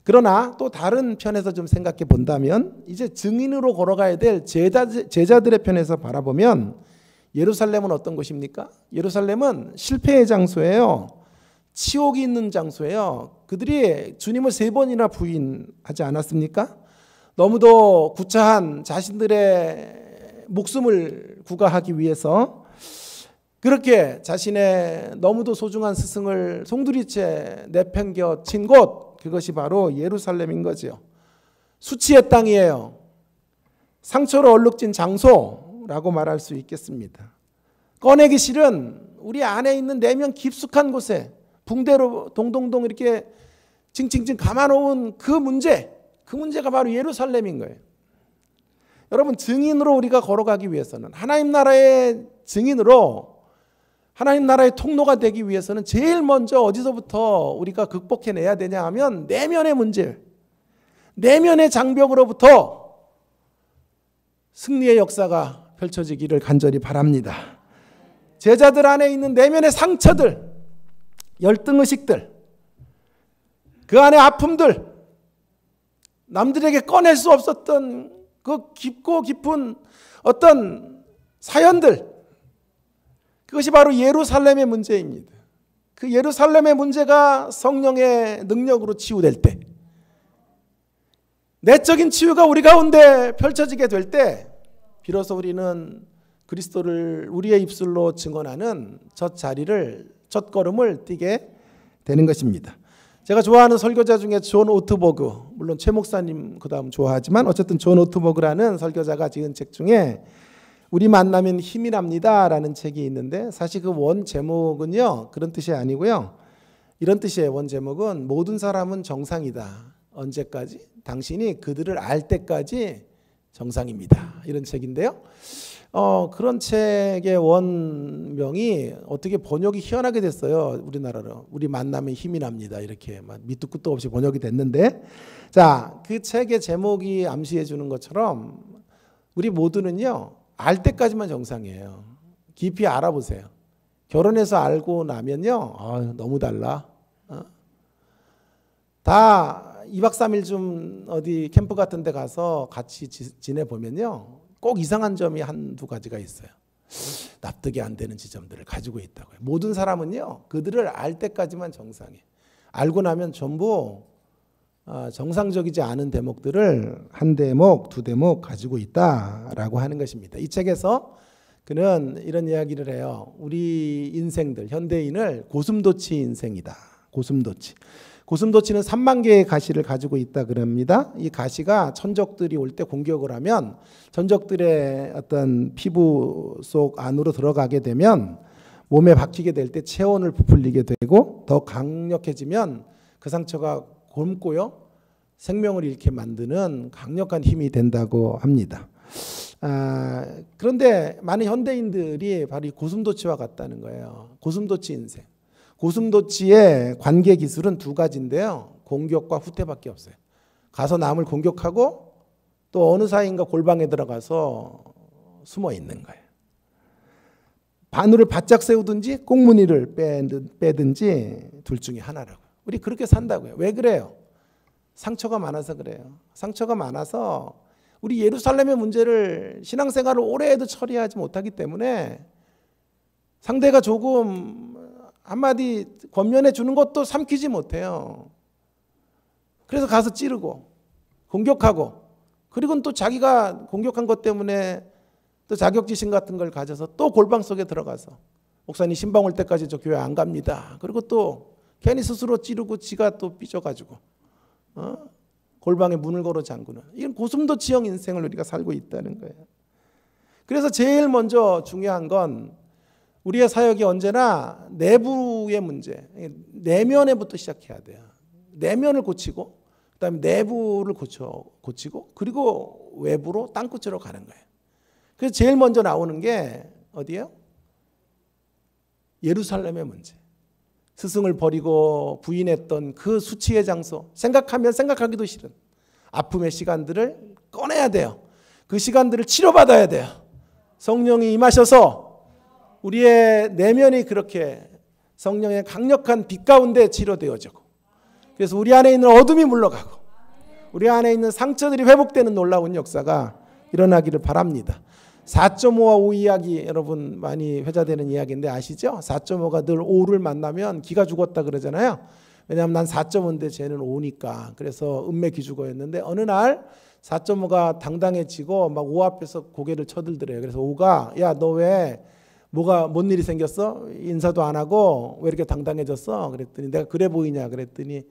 그러나 또 다른 편에서 좀 생각해 본다면, 이제 증인으로 걸어가야 될 제자들의 편에서 바라보면 예루살렘은 어떤 곳입니까? 예루살렘은 실패의 장소예요. 치욕이 있는 장소예요. 그들이 주님을 3번이나 부인하지 않았습니까? 너무도 구차한 자신들의 목숨을 구가하기 위해서 그렇게 자신의 너무도 소중한 스승을 송두리째 내팽겨 친 곳, 그것이 바로 예루살렘인 거죠. 수치의 땅이에요. 상처로 얼룩진 장소라고 말할 수 있겠습니다. 꺼내기 싫은 우리 안에 있는 내면 깊숙한 곳에 붕대로 동동동 이렇게 징징징 감아놓은 그 문제가 바로 예루살렘인 거예요. 여러분, 증인으로 우리가 걸어가기 위해서는, 하나님 나라의 증인으로 하나님 나라의 통로가 되기 위해서는 제일 먼저 어디서부터 우리가 극복해내야 되냐 하면 내면의 문제, 내면의 장벽으로부터 승리의 역사가 펼쳐지기를 간절히 바랍니다. 제자들 안에 있는 내면의 상처들, 열등의식들, 그 안에 아픔들, 남들에게 꺼낼 수 없었던 그 깊고 깊은 어떤 사연들, 그것이 바로 예루살렘의 문제입니다. 그 예루살렘의 문제가 성령의 능력으로 치유될 때, 내적인 치유가 우리 가운데 펼쳐지게 될 때, 비로소 우리는 그리스도를 우리의 입술로 증언하는 첫 자리를, 첫 걸음을 띄게 되는 것입니다. 제가 좋아하는 설교자 중에 존 오트버그, 물론 최 목사님 그 다음 좋아하지만 어쨌든 존 오트버그라는 설교자가 지은 책 중에 우리 만나면 힘이 납니다 라는 책이 있는데, 사실 그 원 제목은요 그런 뜻이 아니고요, 이런 뜻이에요. 원 제목은 모든 사람은 정상이다. 언제까지? 당신이 그들을 알 때까지 정상입니다. 이런 책인데요, 그런 책의 원명이 어떻게 번역이 희한하게 됐어요. 우리나라로. 우리 만나면 힘이 납니다. 이렇게 막 밑도 끝도 없이 번역이 됐는데, 자, 그 책의 제목이 암시해 주는 것처럼 우리 모두는요 알 때까지만 정상이에요. 깊이 알아보세요. 결혼해서 알고 나면요, 너무 달라. 다 2박 3일 좀 어디 캠프 같은 데 가서 같이 지내보면요, 꼭 이상한 점이 한두 가지가 있어요. 납득이 안 되는 지점들을 가지고 있다고요. 모든 사람은요, 그들을 알 때까지만 정상이에요. 알고 나면 전부 정상적이지 않은 대목들을 한 대목, 두 대목 가지고 있다라고 하는 것입니다. 이 책에서 그는 이런 이야기를 해요. 우리 인생들, 현대인을 고슴도치 인생이다. 고슴도치는 3만 개의 가시를 가지고 있다 그럽니다. 이 가시가 천적들이 올 때 공격을 하면 천적들의 어떤 피부 속 안으로 들어가게 되면 몸에 박히게 될 때 체온을 부풀리게 되고, 더 강력해지면 그 상처가 곪고요, 생명을 잃게 만드는 강력한 힘이 된다고 합니다. 그런데 많은 현대인들이 바로 이 고슴도치와 같다는 거예요. 고슴도치 인생. 고슴도치의 관계 기술은 두 가지인데요. 공격과 후퇴밖에 없어요. 가서 남을 공격하고 또 어느 사이인가 골방에 들어가서 숨어 있는 거예요. 바늘을 바짝 세우든지 꽁무니를 빼든지 둘 중에 하나라고요. 우리 그렇게 산다고요. 왜 그래요? 상처가 많아서 그래요. 상처가 많아서 우리 예루살렘의 문제를 신앙생활을 오래 해도 처리하지 못하기 때문에 상대가 조금 한마디 권면해 주는 것도 삼키지 못해요. 그래서 가서 찌르고 공격하고, 그리고 또 자기가 공격한 것 때문에 또 자격지심 같은 걸 가져서 또 골방 속에 들어가서 목사님 신방 올 때까지 저 교회 안 갑니다. 그리고 또 괜히 스스로 찌르고 지가 또 삐져가지고 골방에 문을 걸어 잠그는, 이런 고슴도치형 인생을 우리가 살고 있다는 거예요. 그래서 제일 먼저 중요한 건 우리의 사역이 언제나 내부의 문제, 내면에부터 시작해야 돼요. 내면을 고치고 그다음에 내부를 고치고 그리고 외부로 땅끝으로 가는 거예요. 그래서 제일 먼저 나오는 게 어디예요? 예루살렘의 문제. 스승을 버리고 부인했던 그 수치의 장소, 생각하면 생각하기도 싫은 아픔의 시간들을 꺼내야 돼요. 그 시간들을 치료받아야 돼요. 성령이 임하셔서 우리의 내면이 그렇게 성령의 강력한 빛 가운데 치료되어지고, 그래서 우리 안에 있는 어둠이 물러가고 우리 안에 있는 상처들이 회복되는 놀라운 역사가 일어나기를 바랍니다. 4.5와 5 이야기 여러분 많이 회자되는 이야기인데 아시죠? 4.5가 늘 5를 만나면 기가 죽었다 그러잖아요. 왜냐하면 난 4.5인데 쟤는 5니까. 그래서 은매 기죽어였는데 어느 날 4.5가 당당해지고 막 5 앞에서 고개를 쳐들더래요. 그래서 5가 야, 너 왜 뭔 일이 생겼어? 인사도 안 하고 왜 이렇게 당당해졌어? 그랬더니 내가 그래 보이냐? 그랬더니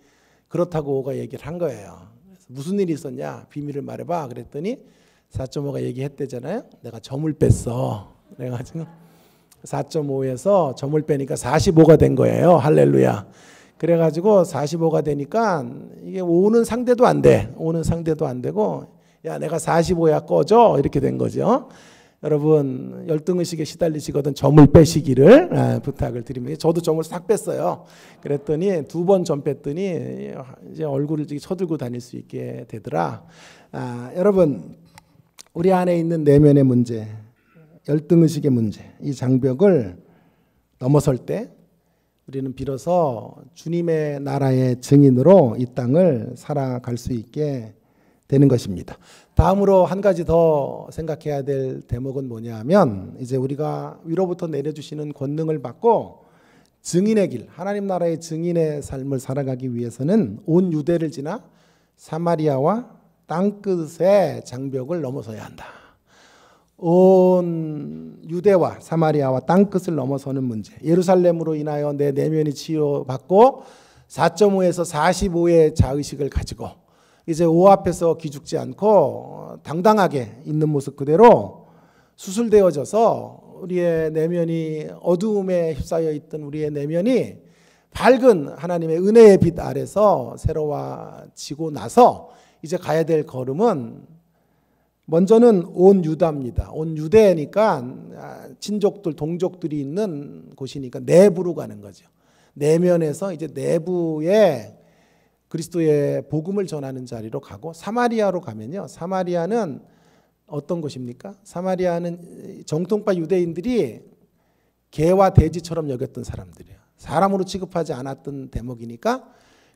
그렇다고 5가 얘기를 한 거예요. 그래서 무슨 일이 있었냐? 비밀을 말해봐. 그랬더니 4.5가 얘기했대잖아요. 내가 점을 뺐어. 그래가지고 4.5에서 점을 빼니까 45가 된 거예요. 할렐루야. 그래가지고 45가 되니까 이게 5는 상대도 안 돼. 5는 상대도 안 되고 야, 내가 45야 꺼져. 이렇게 된 거죠. 여러분 열등의식에 시달리시거든 점을 빼시기를 부탁을 드립니다. 저도 점을 싹 뺐어요. 그랬더니 2번 점 뺐더니 이제 얼굴을 쳐들고 다닐 수 있게 되더라. 여러분 우리 안에 있는 내면의 문제, 열등의식의 문제, 이 장벽을 넘어설 때 우리는 비로소 주님의 나라의 증인으로 이 땅을 살아갈 수 있게 되는 것입니다. 다음으로 한 가지 더 생각해야 될 대목은 뭐냐 하면 이제 우리가 위로부터 내려주시는 권능을 받고 증인의 길, 하나님 나라의 증인의 삶을 살아가기 위해서는 온 유대를 지나 사마리아와 땅끝의 장벽을 넘어서야 한다. 온 유대와 사마리아와 땅끝을 넘어서는 문제. 예루살렘으로 인하여 내 내면이 치유받고 4.5에서 45의 자의식을 가지고 이제 5 앞에서 기죽지 않고 당당하게 있는 모습 그대로 수술되어져서 우리의 내면이 어두움에 휩싸여 있던 우리의 내면이 밝은 하나님의 은혜의 빛 아래서 새로워지고 나서 이제 가야 될 걸음은 먼저는 온 유다입니다. 온 유대니까 친족들, 동족들이 있는 곳이니까 내부로 가는 거죠. 내면에서 이제 내부에 그리스도의 복음을 전하는 자리로 가고 사마리아로 가면요. 사마리아는 어떤 곳입니까? 사마리아는 정통파 유대인들이 개와 돼지처럼 여겼던 사람들이에요. 사람으로 취급하지 않았던 대목이니까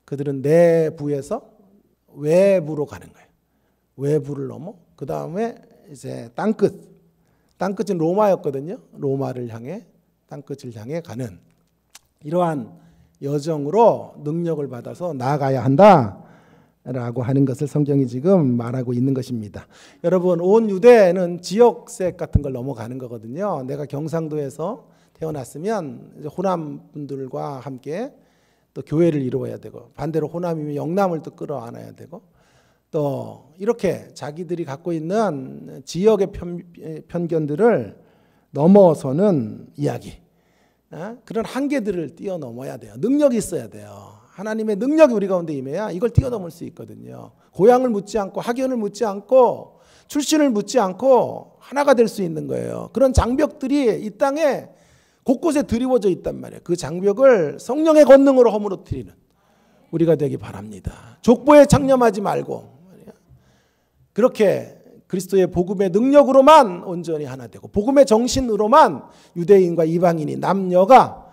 그들은 내부에서 외부로 가는 거예요. 외부를 넘어 그 다음에 이제 땅끝은 로마였거든요. 로마를 향해 땅끝을 향해 가는 이러한 여정으로 능력을 받아서 나아가야 한다라고 하는 것을 성경이 지금 말하고 있는 것입니다. 여러분 온 유대는 지역색 같은 걸 넘어가는 거거든요. 내가 경상도에서 태어났으면 이제 호남 분들과 함께 또 교회를 이루어야 되고 반대로 호남이면 영남을 또 끌어안아야 되고 또 이렇게 자기들이 갖고 있는 지역의 편견들을 넘어서는 이야기, 그런 한계들을 뛰어넘어야 돼요. 능력이 있어야 돼요. 하나님의 능력이 우리 가운데 임해야 이걸 뛰어넘을 수 있거든요. 고향을 묻지 않고 학연을 묻지 않고 출신을 묻지 않고 하나가 될 수 있는 거예요. 그런 장벽들이 이 땅에 곳곳에 드리워져 있단 말이에요. 그 장벽을 성령의 권능으로 허물어뜨리는 우리가 되기 바랍니다. 족보에 창념하지 말고 그렇게 그리스도의 복음의 능력으로만 온전히 하나 되고 복음의 정신으로만 유대인과 이방인이 남녀가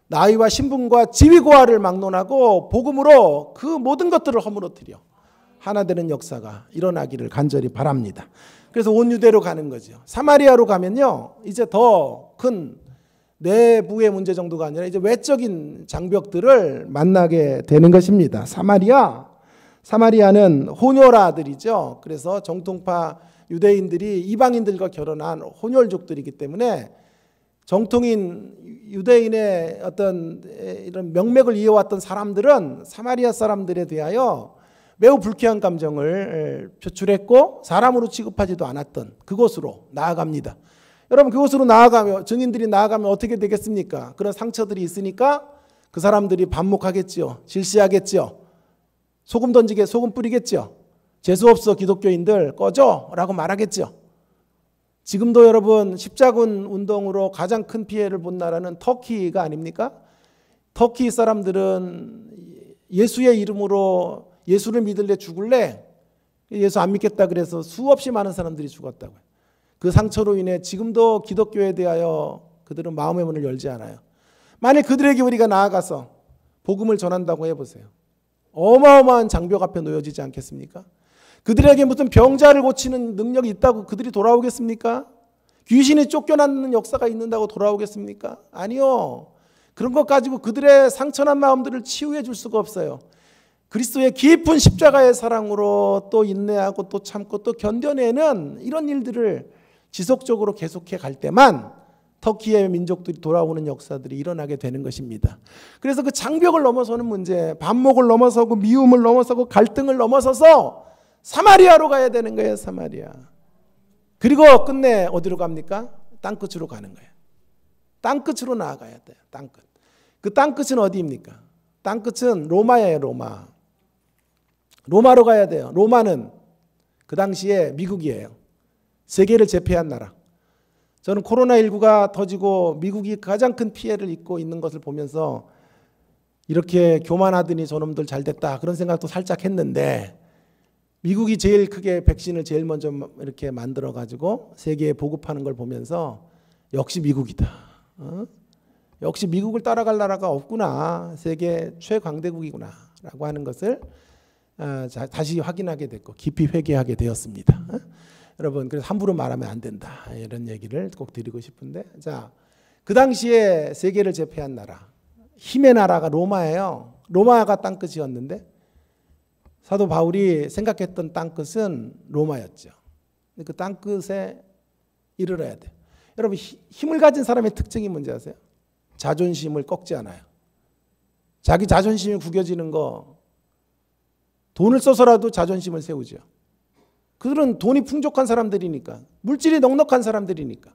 나이와 신분과 지위고하를 막론하고 복음으로 그 모든 것들을 허물어뜨려 하나 되는 역사가 일어나기를 간절히 바랍니다. 그래서 온 유대로 가는 거죠. 사마리아로 가면요, 이제 더 큰 내부의 문제 정도가 아니라 이제 외적인 장벽들을 만나게 되는 것입니다. 사마리아는 혼혈아들이죠. 그래서 정통파 유대인들이 이방인들과 결혼한 혼혈족들이기 때문에 정통인 유대인의 어떤 이런 명맥을 이어왔던 사람들은 사마리아 사람들에 대하여 매우 불쾌한 감정을 표출했고 사람으로 취급하지도 않았던 그곳으로 나아갑니다. 여러분, 그곳으로 나아가면, 증인들이 나아가면 어떻게 되겠습니까? 그런 상처들이 있으니까 그 사람들이 반목하겠죠. 질시하겠죠. 소금 던지게 소금 뿌리겠죠. 재수없어 기독교인들 꺼져 라고 말하겠죠. 지금도 여러분 십자군 운동으로 가장 큰 피해를 본 나라는 터키가 아닙니까? 터키 사람들은 예수의 이름으로 예수를 믿을래 죽을래? 예수 안 믿겠다 그래서 수없이 많은 사람들이 죽었다고요. 그 상처로 인해 지금도 기독교에 대하여 그들은 마음의 문을 열지 않아요. 만약 그들에게 우리가 나아가서 복음을 전한다고 해보세요. 어마어마한 장벽 앞에 놓여지지 않겠습니까? 그들에게 무슨 병자를 고치는 능력이 있다고 그들이 돌아오겠습니까? 귀신이 쫓겨나는 역사가 있는다고 돌아오겠습니까? 아니요. 그런 것 가지고 그들의 상처난 마음들을 치유해 줄 수가 없어요. 그리스도의 깊은 십자가의 사랑으로 또 인내하고 또 참고 또 견뎌내는 이런 일들을 지속적으로 계속해 갈 때만 터키의 민족들이 돌아오는 역사들이 일어나게 되는 것입니다. 그래서 그 장벽을 넘어서는 문제, 반목을 넘어서고 미움을 넘어서고 갈등을 넘어서서 사마리아로 가야 되는 거예요. 사마리아. 그리고 끝내 어디로 갑니까? 땅끝으로 가는 거예요. 땅끝으로 나아가야 돼요. 땅끝. 그 땅끝은 어디입니까? 땅끝은 로마예요. 로마로 가야 돼요. 로마는 그 당시에 미국이에요. 세계를 제패한 나라. 저는 코로나19가 터지고 미국이 가장 큰 피해를 입고 있는 것을 보면서 이렇게 교만하더니 저놈들 잘 됐다 그런 생각도 살짝 했는데, 미국이 제일 크게 백신을 제일 먼저 이렇게 만들어 가지고 세계에 보급하는 걸 보면서 역시 미국이다. 역시 미국을 따라갈 나라가 없구나. 세계 최강대국이구나 라고 하는 것을 다시 확인하게 됐고 깊이 회개하게 되었습니다. 여러분, 그래서 함부로 말하면 안 된다 이런 얘기를 꼭 드리고 싶은데, 자, 그 당시에 세계를 제패한 나라, 힘의 나라가 로마예요. 로마가 땅끝이었는데 사도 바울이 생각했던 땅끝은 로마였죠. 그 땅끝에 이르러야 돼요. 여러분, 힘을 가진 사람의 특징이 뭔지 아세요? 자존심을 꺾지 않아요. 자기 자존심이 구겨지는 거, 돈을 써서라도 자존심을 세우죠. 그들은 돈이 풍족한 사람들이니까, 물질이 넉넉한 사람들이니까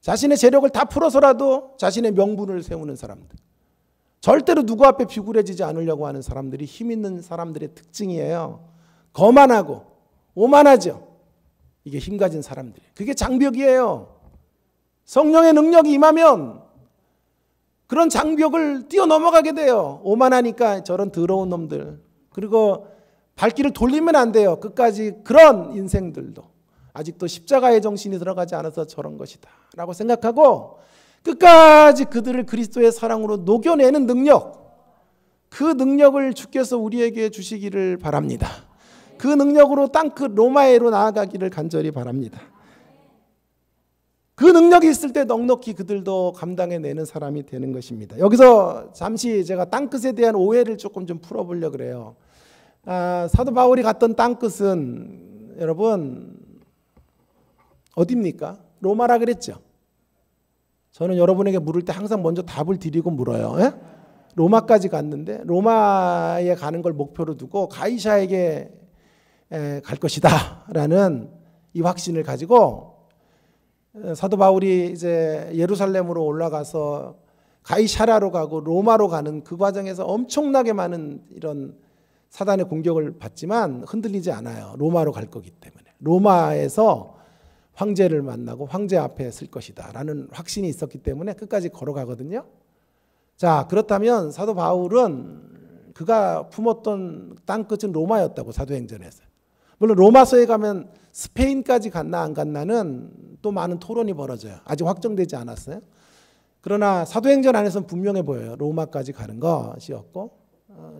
자신의 재력을 다 풀어서라도 자신의 명분을 세우는 사람들, 절대로 누구 앞에 비굴해지지 않으려고 하는 사람들이 힘 있는 사람들의 특징이에요. 거만하고 오만하죠. 이게 힘 가진 사람들이에요. 그게 장벽이에요. 성령의 능력이 임하면 그런 장벽을 뛰어넘어가게 돼요. 오만하니까 저런 더러운 놈들, 그리고 발길을 돌리면 안 돼요. 끝까지 그런 인생들도 아직도 십자가의 정신이 들어가지 않아서 저런 것이다 라고 생각하고 끝까지 그들을 그리스도의 사랑으로 녹여내는 능력, 그 능력을 주께서 우리에게 주시기를 바랍니다. 그 능력으로 땅끝 로마에로 나아가기를 간절히 바랍니다. 그 능력이 있을 때 넉넉히 그들도 감당해내는 사람이 되는 것입니다. 여기서 잠시 제가 땅끝에 대한 오해를 조금 좀 풀어보려고 그래요. 사도 바울이 갔던 땅끝은 여러분 어디입니까? 로마라 그랬죠. 저는 여러분에게 물을 때 항상 먼저 답을 드리고 물어요. 에? 로마까지 갔는데 로마에 가는 걸 목표로 두고 가이사에게 갈 것이다 라는 이 확신을 가지고 사도 바울이 이제 예루살렘으로 올라가서 가이사라로 가고 로마로 가는 그 과정에서 엄청나게 많은 이런 사단의 공격을 받지만 흔들리지 않아요. 로마로 갈 거기 때문에. 로마에서 황제를 만나고 황제 앞에 설 것이다 라는 확신이 있었기 때문에 끝까지 걸어가거든요. 자, 그렇다면 사도 바울은 그가 품었던 땅끝은 로마였다고 사도행전에서. 물론 로마서에 가면 스페인까지 갔나 안 갔나는 또 많은 토론이 벌어져요. 아직 확정되지 않았어요. 그러나 사도행전 안에서는 분명해 보여요. 로마까지 가는 것이었고,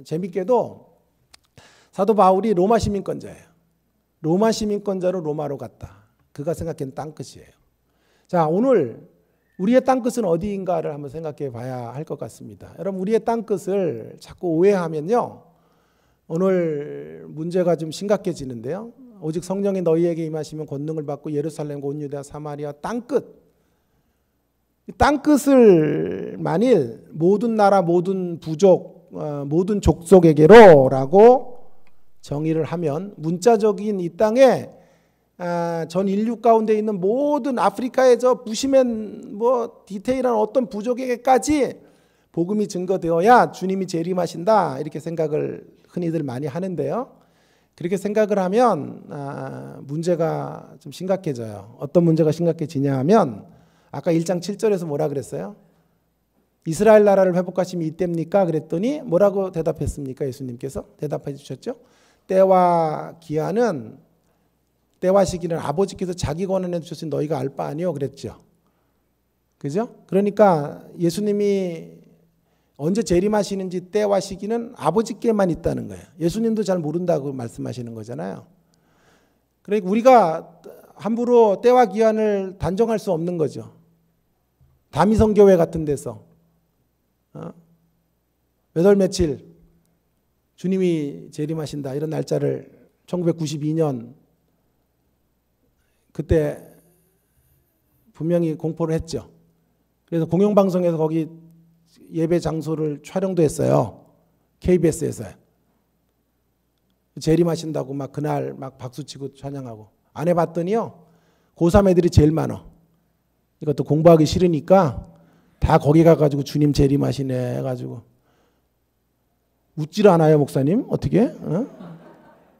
재밌게도 사도 바울이 로마 시민권자예요. 로마 시민권자로 로마로 갔다. 그가 생각한 땅끝이에요. 자, 오늘 우리의 땅끝은 어디인가를 한번 생각해 봐야 할 것 같습니다. 여러분, 우리의 땅끝을 자꾸 오해하면요, 오늘 문제가 좀 심각해지는데요. 오직 성령이 너희에게 임하시면 권능을 받고 예루살렘과 온 유대와 사마리아 땅끝, 땅끝을 만일 모든 나라, 모든 부족, 모든 족속에게로라고 정의를 하면 문자적인 이 땅에 전 인류 가운데 있는 모든 아프리카의 저 부시맨 뭐 디테일한 어떤 부족에게까지 복음이 증거되어야 주님이 재림하신다, 이렇게 생각을 흔히들 많이 하는데요. 그렇게 생각을 하면 문제가 좀 심각해져요. 어떤 문제가 심각해지냐 하면 아까 1장 7절에서 뭐라 그랬어요? 이스라엘 나라를 회복하심이 이때입니까? 그랬더니 뭐라고 대답했습니까? 예수님께서 대답해 주셨죠. 때와 기한은, 때와 시기는 아버지께서 자기 권한에 주셨으니 너희가 알 바 아니요 그랬죠. 그죠? 그러니까 예수님이 언제 재림하시는지 때와 시기는 아버지께만 있다는 거예요. 예수님도 잘 모른다고 말씀하시는 거잖아요. 그러니까 우리가 함부로 때와 기한을 단정할 수 없는 거죠. 다미성교회 같은 데서 몇 월 며칠 주님이 재림하신다 이런 날짜를 1992년 그때 분명히 공포를 했죠. 그래서 공영방송에서 거기 예배 장소를 촬영도 했어요. KBS에서요. 재림하신다고 막 그날 막 박수치고 찬양하고. 안 해봤더니요, 고3 애들이 제일 많아. 이것도 공부하기 싫으니까 다 거기 가가지고 주님 재림하시네 해가지고. 웃질 않아요, 목사님? 어떻게? 어?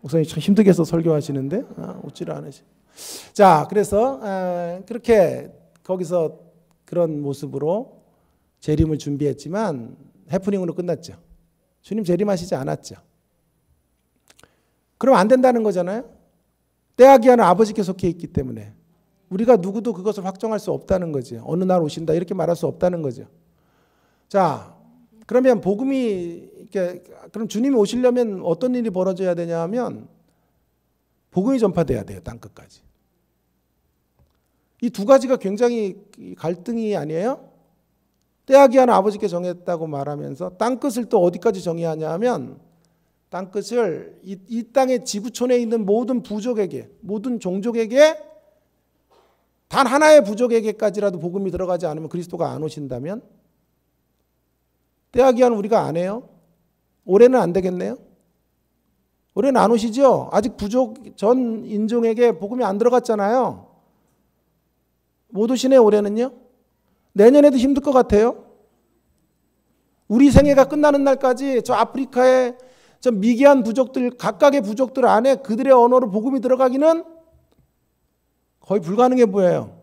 목사님 참 힘들게 해서 설교하시는데 웃질 않으시. 자, 그래서 그렇게 거기서 그런 모습으로 재림을 준비했지만 해프닝으로 끝났죠. 주님 재림하시지 않았죠. 그럼 안 된다는 거잖아요. 때와 기한은 아버지께 속해 있기 때문에 우리가 누구도 그것을 확정할 수 없다는 거죠. 어느 날 오신다 이렇게 말할 수 없다는 거죠. 자, 그러면 복음이 이렇게, 그럼 주님이 오시려면 어떤 일이 벌어져야 되냐 하면 복음이 전파돼야 돼요. 땅끝까지. 이 두 가지가 굉장히 갈등이 아니에요? 때와 기한은 아버지께 정했다고 말하면서 땅끝을 또 어디까지 정의하냐 하면 땅끝을 이 땅의 지구촌에 있는 모든 부족에게, 모든 종족에게, 단 하나의 부족에게까지라도 복음이 들어가지 않으면 그리스도가 안 오신다면 때와 기한은 우리가 안 해요. 올해는 안 되겠네요. 올해는 안 오시죠. 아직 부족 전 인종에게 복음이 안 들어갔잖아요. 못 오시네. 올해는요. 내년에도 힘들 것 같아요. 우리 생애가 끝나는 날까지 저 아프리카의 저 미개한 부족들, 각각의 부족들 안에 그들의 언어로 복음이 들어가기는 거의 불가능해 보여요.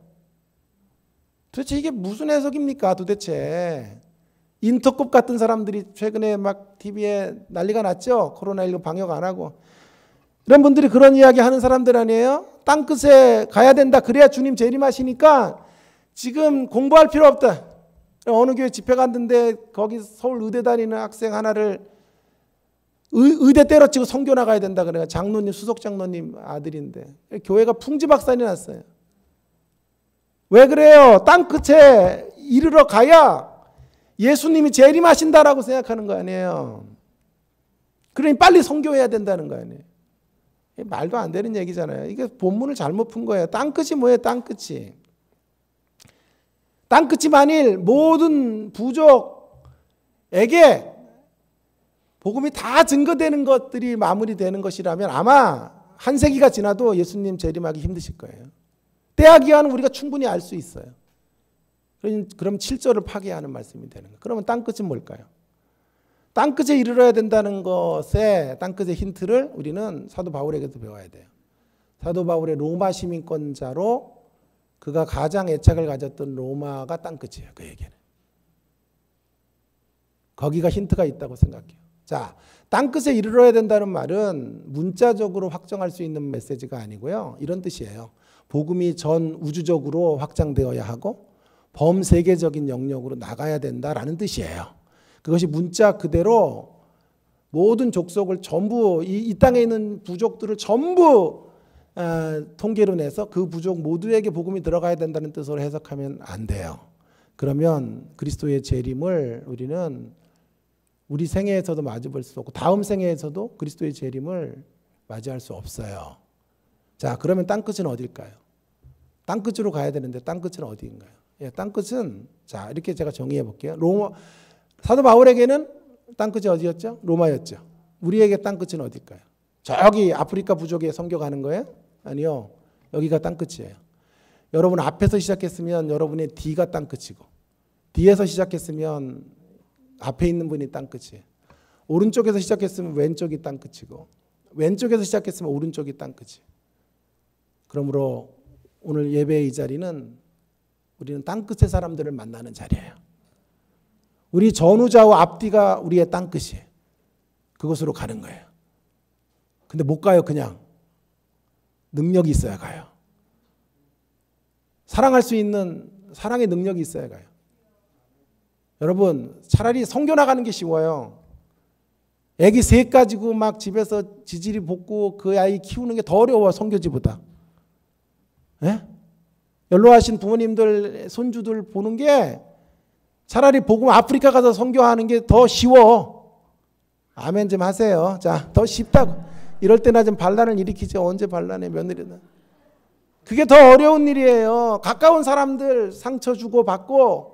도대체 이게 무슨 해석입니까? 도대체 인터컵 같은 사람들이 최근에 막 TV에 난리가 났죠. 코로나19 방역 안 하고. 이런 분들이 그런 이야기 하는 사람들 아니에요? 땅끝에 가야 된다. 그래야 주님 재림하시니까 지금 공부할 필요 없다. 어느 교회 집회 갔는데 거기 서울 의대 다니는 학생 하나를 의대 때려치고 선교 나가야 된다 그래요. 장로님, 수석 장로님 아들인데 교회가 풍지박산이 났어요. 왜 그래요? 땅끝에 이르러 가야 예수님이 재림하신다라고 생각하는 거 아니에요. 그러니 빨리 선교해야 된다는 거 아니에요. 말도 안 되는 얘기잖아요. 이게 본문을 잘못 푼 거예요. 땅끝이 뭐예요? 땅끝이. 땅끝이 만일 모든 부족에게 복음이 다 증거되는 것들이 마무리되는 것이라면 아마 한 세기가 지나도 예수님 재림하기 힘드실 거예요. 때와 기한은 우리가 충분히 알 수 있어요. 그럼 7절을 파괴하는 말씀이 되는 거예요. 그러면 땅끝은 뭘까요? 땅끝에 이르러야 된다는 것에 땅끝의 힌트를 우리는 사도 바울에게도 배워야 돼요. 사도 바울의 로마 시민권자로 그가 가장 애착을 가졌던 로마가 땅끝이에요. 그에게는. 거기가 힌트가 있다고 생각해요. 자, 땅끝에 이르러야 된다는 말은 문자적으로 확정할 수 있는 메시지가 아니고요. 이런 뜻이에요. 복음이 전 우주적으로 확장되어야 하고 범세계적인 영역으로 나가야 된다라는 뜻이에요. 그것이 문자 그대로 모든 족속을 전부 이 땅에 있는 부족들을 전부 통계로 내서 그 부족 모두에게 복음이 들어가야 된다는 뜻으로 해석하면 안 돼요. 그러면 그리스도의 재림을 우리는 우리 생애에서도 맞이할 수 없고 다음 생애에서도 그리스도의 재림을 맞이할 수 없어요. 자, 그러면 땅끝은 어딜까요? 땅끝으로 가야 되는데 땅끝은 어디인가요? 예, 땅끝은 자, 이렇게 제가 정의해 볼게요. 사도 바울에게는 땅끝이 어디였죠? 로마였죠. 우리에게 땅끝은 어딜까요? 저기 아프리카 부족에 선교 가는 거예요? 아니요. 여기가 땅끝이에요. 여러분 앞에서 시작했으면 여러분의 D가 땅끝이고 D에서 시작했으면 앞에 있는 분이 땅끝이에요. 오른쪽에서 시작했으면 왼쪽이 땅끝이고 왼쪽에서 시작했으면 오른쪽이 땅끝이에요. 그러므로 오늘 예배의 이 자리는 우리는 땅끝의 사람들을 만나는 자리예요. 우리 전후좌우 앞뒤가 우리의 땅끝이에요. 그곳으로 가는 거예요. 근데 못 가요. 그냥 능력이 있어야 가요. 사랑할 수 있는 사랑의 능력이 있어야 가요. 여러분 차라리 선교 나가는 게 쉬워요. 애기 셋 가지고 막 집에서 지지리 볶고 그 아이 키우는 게 더 어려워 선교지보다. 예? 연로하신 부모님들 손주들 보는 게 차라리 복음 아프리카 가서 선교하는 게 더 쉬워. 아멘 좀 하세요. 자, 더 쉽다고. 이럴 때나 좀 반란을 일으키지. 언제 반란해 며느리는. 그게 더 어려운 일이에요. 가까운 사람들 상처 주고 받고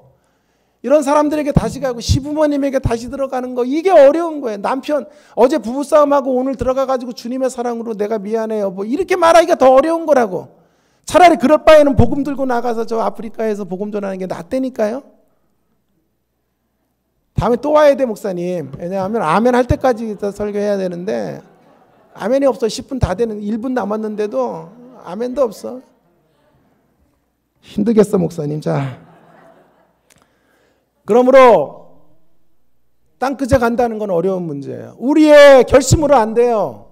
이런 사람들에게 다시 가고 시부모님에게 다시 들어가는 거 이게 어려운 거예요. 남편 어제 부부싸움하고 오늘 들어가가지고 주님의 사랑으로 내가 미안해요. 뭐 이렇게 말하기가 더 어려운 거라고. 차라리 그럴 바에는 복음 들고 나가서 저 아프리카에서 복음 전하는 게 낫다니까요. 다음에 또 와야 돼 목사님. 왜냐하면 아멘 할 때까지 설교해야 되는데 아멘이 없어. 10분 다 되는 1분 남았는데도 아멘도 없어. 힘들겠어 목사님. 자, 그러므로 땅끝에 간다는 건 어려운 문제예요. 우리의 결심으로 안 돼요.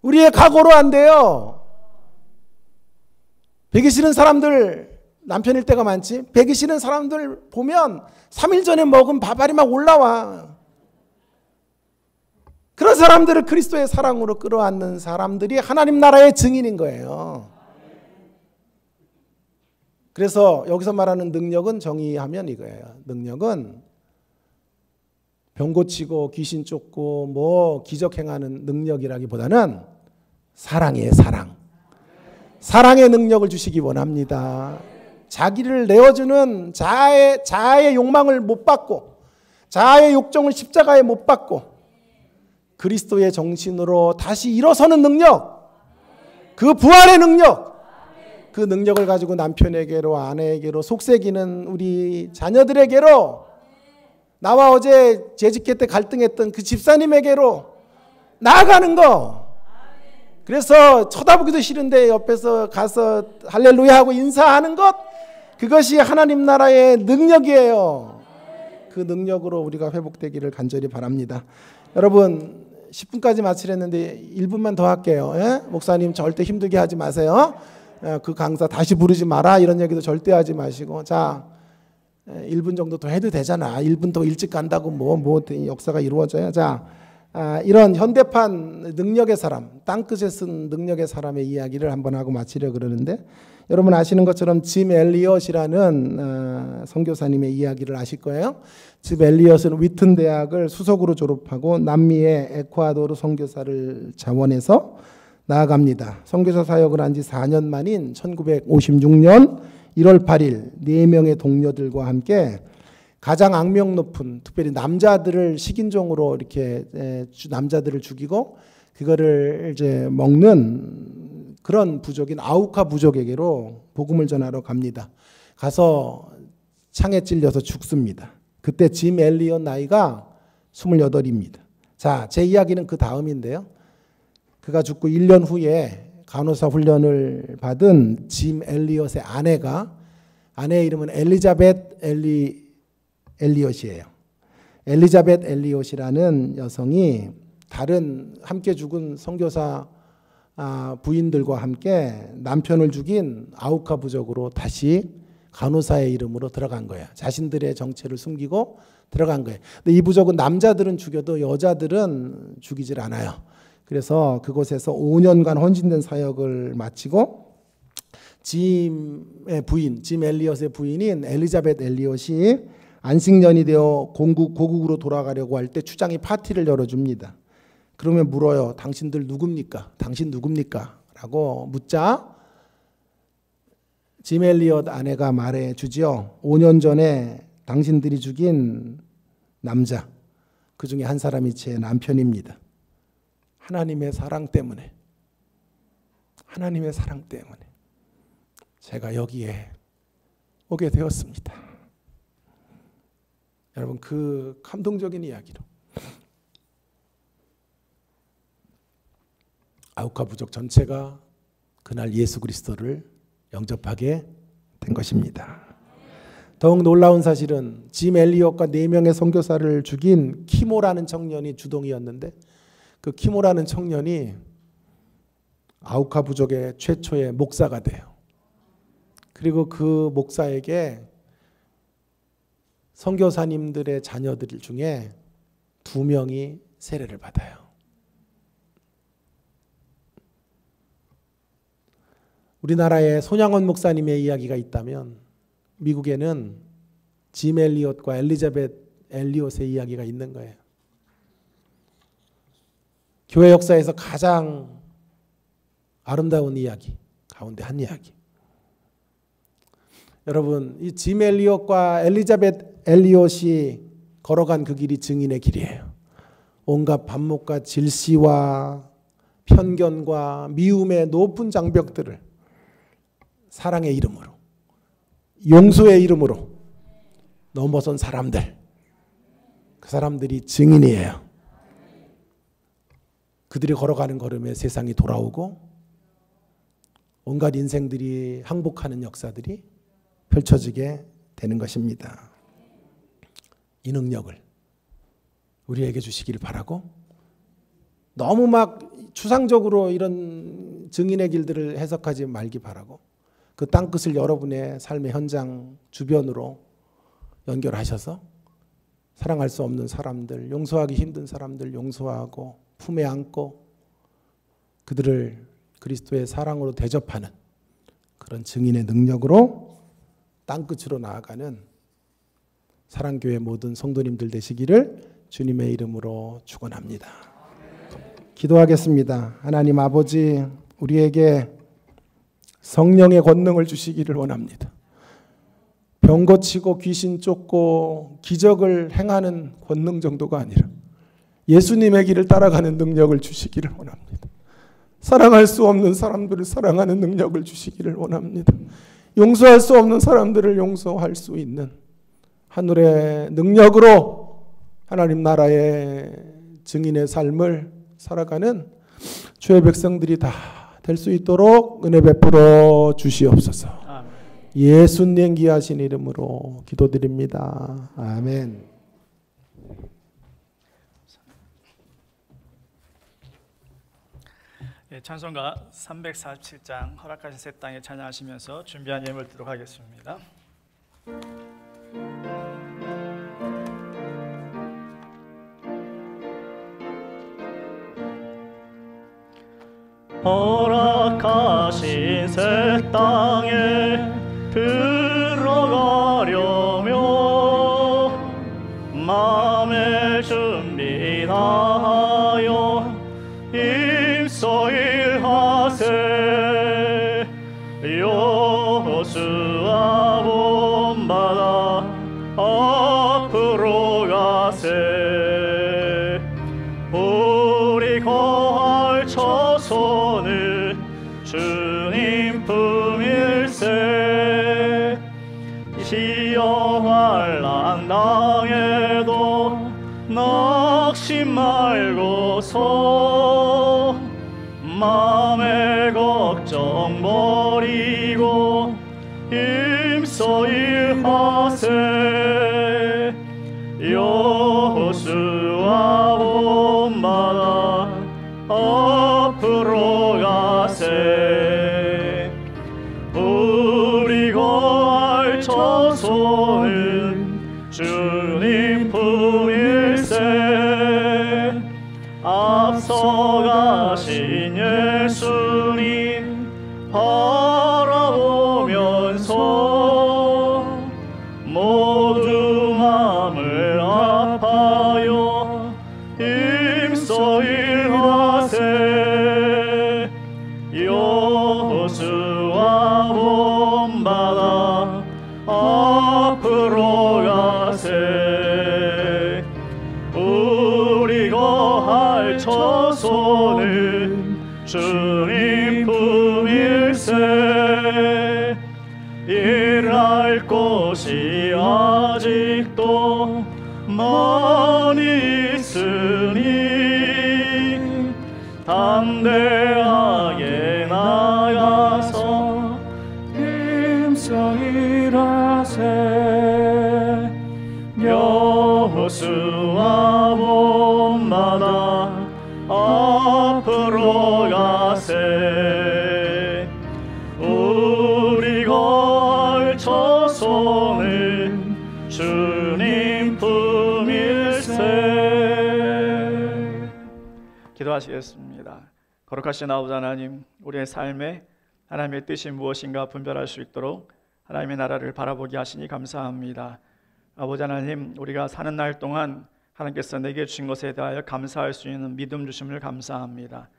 우리의 각오로 안 돼요. 배기 싫은 사람들 남편일 때가 많지. 배기 싫은 사람들 보면 3일 전에 먹은 밥알이 막 올라와. 그런 사람들을 그리스도의 사랑으로 끌어안는 사람들이 하나님 나라의 증인인 거예요. 그래서 여기서 말하는 능력은 정의하면 이거예요. 능력은 병 고치고 귀신 쫓고 뭐 기적 행하는 능력이라기보다는 사랑이에요. 사랑. 사랑의 능력을 주시기 원합니다. 자기를 내어주는 자아의 욕망을 못 받고 자아의 욕정을 십자가에 못 받고 그리스도의 정신으로 다시 일어서는 능력, 그 부활의 능력, 그 능력을 가지고 남편에게로 아내에게로 속삭이는 우리 자녀들에게로 나와 어제 재직회 때 갈등했던 그 집사님에게로 나아가는 거. 그래서 쳐다보기도 싫은데 옆에서 가서 할렐루야 하고 인사하는 것, 그것이 하나님 나라의 능력이에요. 그 능력으로 우리가 회복되기를 간절히 바랍니다. 여러분 10분까지 마치랬는데 1분만 더 할게요. 예? 목사님 절대 힘들게 하지 마세요. 그 강사 다시 부르지 마라 이런 얘기도 절대 하지 마시고. 자, 1분 정도 더 해도 되잖아. 1분 더 일찍 간다고 뭐 역사가 이루어져야. 자, 이런 현대판 능력의 사람, 땅끝에 쓴 능력의 사람의 이야기를 한번 하고 마치려고 그러는데, 여러분 아시는 것처럼 짐 엘리엇이라는 선교사님의 이야기를 아실 거예요. 짐 엘리엇은 위튼 대학을 수석으로 졸업하고 남미의 에콰도르 선교사를 자원해서 나아갑니다. 선교사 사역을 한 지 4년 만인 1956년 1월 8일 4명의 동료들과 함께 가장 악명 높은, 특별히 남자들을 식인종으로 이렇게 남자들을 죽이고 그거를 이제 먹는 그런 부족인 아우카 부족에게로 복음을 전하러 갑니다. 가서 창에 찔려서 죽습니다. 그때 짐 엘리엇 나이가 28입니다. 자, 제 이야기는 그 다음인데요. 그가 죽고 1년 후에 간호사 훈련을 받은 짐 엘리엇의 아내의 이름은 엘리자벳 엘리엇이에요. 엘리자벳 엘리옷이라는 여성이 다른 함께 죽은 선교사 부인들과 함께 남편을 죽인 아우카 부족으로 다시 간호사의 이름으로 들어간 거예요. 자신들의 정체를 숨기고 들어간 거예요. 근데 이 부족은 남자들은 죽여도 여자들은 죽이질 않아요. 그래서 그곳에서 5년간 헌신된 사역을 마치고 짐 엘리엇의 부인인 엘리자벳 엘리엇이 안식년이 되어 고국으로 돌아가려고 할 때 추장이 파티를 열어줍니다. 그러면 물어요. 당신들 누굽니까? 당신 누굽니까? 라고 묻자 짐 엘리엇 아내가 말해주지요. 5년 전에 당신들이 죽인 남자, 그 중에 한 사람이 제 남편입니다. 하나님의 사랑 때문에 제가 여기에 오게 되었습니다. 여러분, 그 감동적인 이야기로 아우카 부족 전체가 그날 예수 그리스도를 영접하게 된 것입니다. 더욱 놀라운 사실은 짐 엘리엇과 4명의 선교사를 죽인 키모라는 청년이 주동이었는데 그 키모라는 청년이 아우카 부족의 최초의 목사가 돼요. 그리고 그 목사에게 선교사님들의 자녀들 중에 2명이 세례를 받아요. 우리나라에 손양원 목사님의 이야기가 있다면 미국에는 짐 엘리엇과 엘리자벳 엘리엇의 이야기가 있는 거예요. 교회 역사에서 가장 아름다운 이야기 가운데 한 이야기. 여러분, 이 짐 엘리엇과 엘리자벳 엘리엇이 걸어간 그 길이 증인의 길이에요. 온갖 반목과 질시와 편견과 미움의 높은 장벽들을 사랑의 이름으로, 용서의 이름으로 넘어선 사람들, 그 사람들이 증인이에요. 그들이 걸어가는 걸음에 세상이 돌아오고 온갖 인생들이 항복하는 역사들이 펼쳐지게 되는 것입니다. 이 능력을 우리에게 주시길 바라고, 너무 막 추상적으로 이런 증인의 길들을 해석하지 말기 바라고, 그 땅끝을 여러분의 삶의 현장 주변으로 연결하셔서 사랑할 수 없는 사람들, 용서하기 힘든 사람들 용서하고 품에 안고 그들을 그리스도의 사랑으로 대접하는 그런 증인의 능력으로 땅끝으로 나아가는 사랑교회 모든 성도님들 되시기를 주님의 이름으로 축원합니다. 기도하겠습니다. 하나님 아버지, 우리에게 성령의 권능을 주시기를 원합니다. 병 고치고 귀신 쫓고 기적을 행하는 권능 정도가 아니라 예수님의 길을 따라가는 능력을 주시기를 원합니다. 사랑할 수 없는 사람들을 사랑하는 능력을 주시기를 원합니다. 용서할 수 없는 사람들을 용서할 수 있는 하늘의 능력으로 하나님 나라의 증인의 삶을 살아가는 주의 백성들이 다 될 수 있도록 은혜 베풀어 주시옵소서. 아멘. 예수님 귀하신 이름으로 기도드립니다. 아멘. 찬송가 347장 허락하신 새 땅에 찬양하시면서 준비한 예물 드리도록 하겠습니다. 허락하신 새 땅에 들어가려며 마음의 준비 다하여 임소일하세. 여호수아 본받아 앞으로 가세. 우리 거할 처소는 주님 품일세. 시여 환난 당해도 낙심 말고서 마음의 걱정 버리고 임소일하세. 여호수아 본받아 앞으로 가세. 우리 거할 처소는 주님 품일세. 앞서가신 예수님 바라보면서 모두 마음을 아파요 힘써 일하세. 여호수아 본받아 앞으로 가세. 우리 거할 처소는 주님 품일세. 일할 곳이 아직도 많이 있으니 담대하게 나가서 힘써 일하세. 여호수아 본받아 앞으로 가세. 우리 거할 처소는 주님 품일세. 기도하시겠습니다. 거룩하신 아버지 하나님, 우리의 삶에 하나님의 뜻이 무엇인가 분별할 수 있도록 하나님의 나라를 바라보게 하시니 감사합니다. 아버지 하나님, 우리가 사는 날 동안 하나님께서 내게 주신 것에 대하여 감사할 수 있는 믿음 주심을 감사합니다.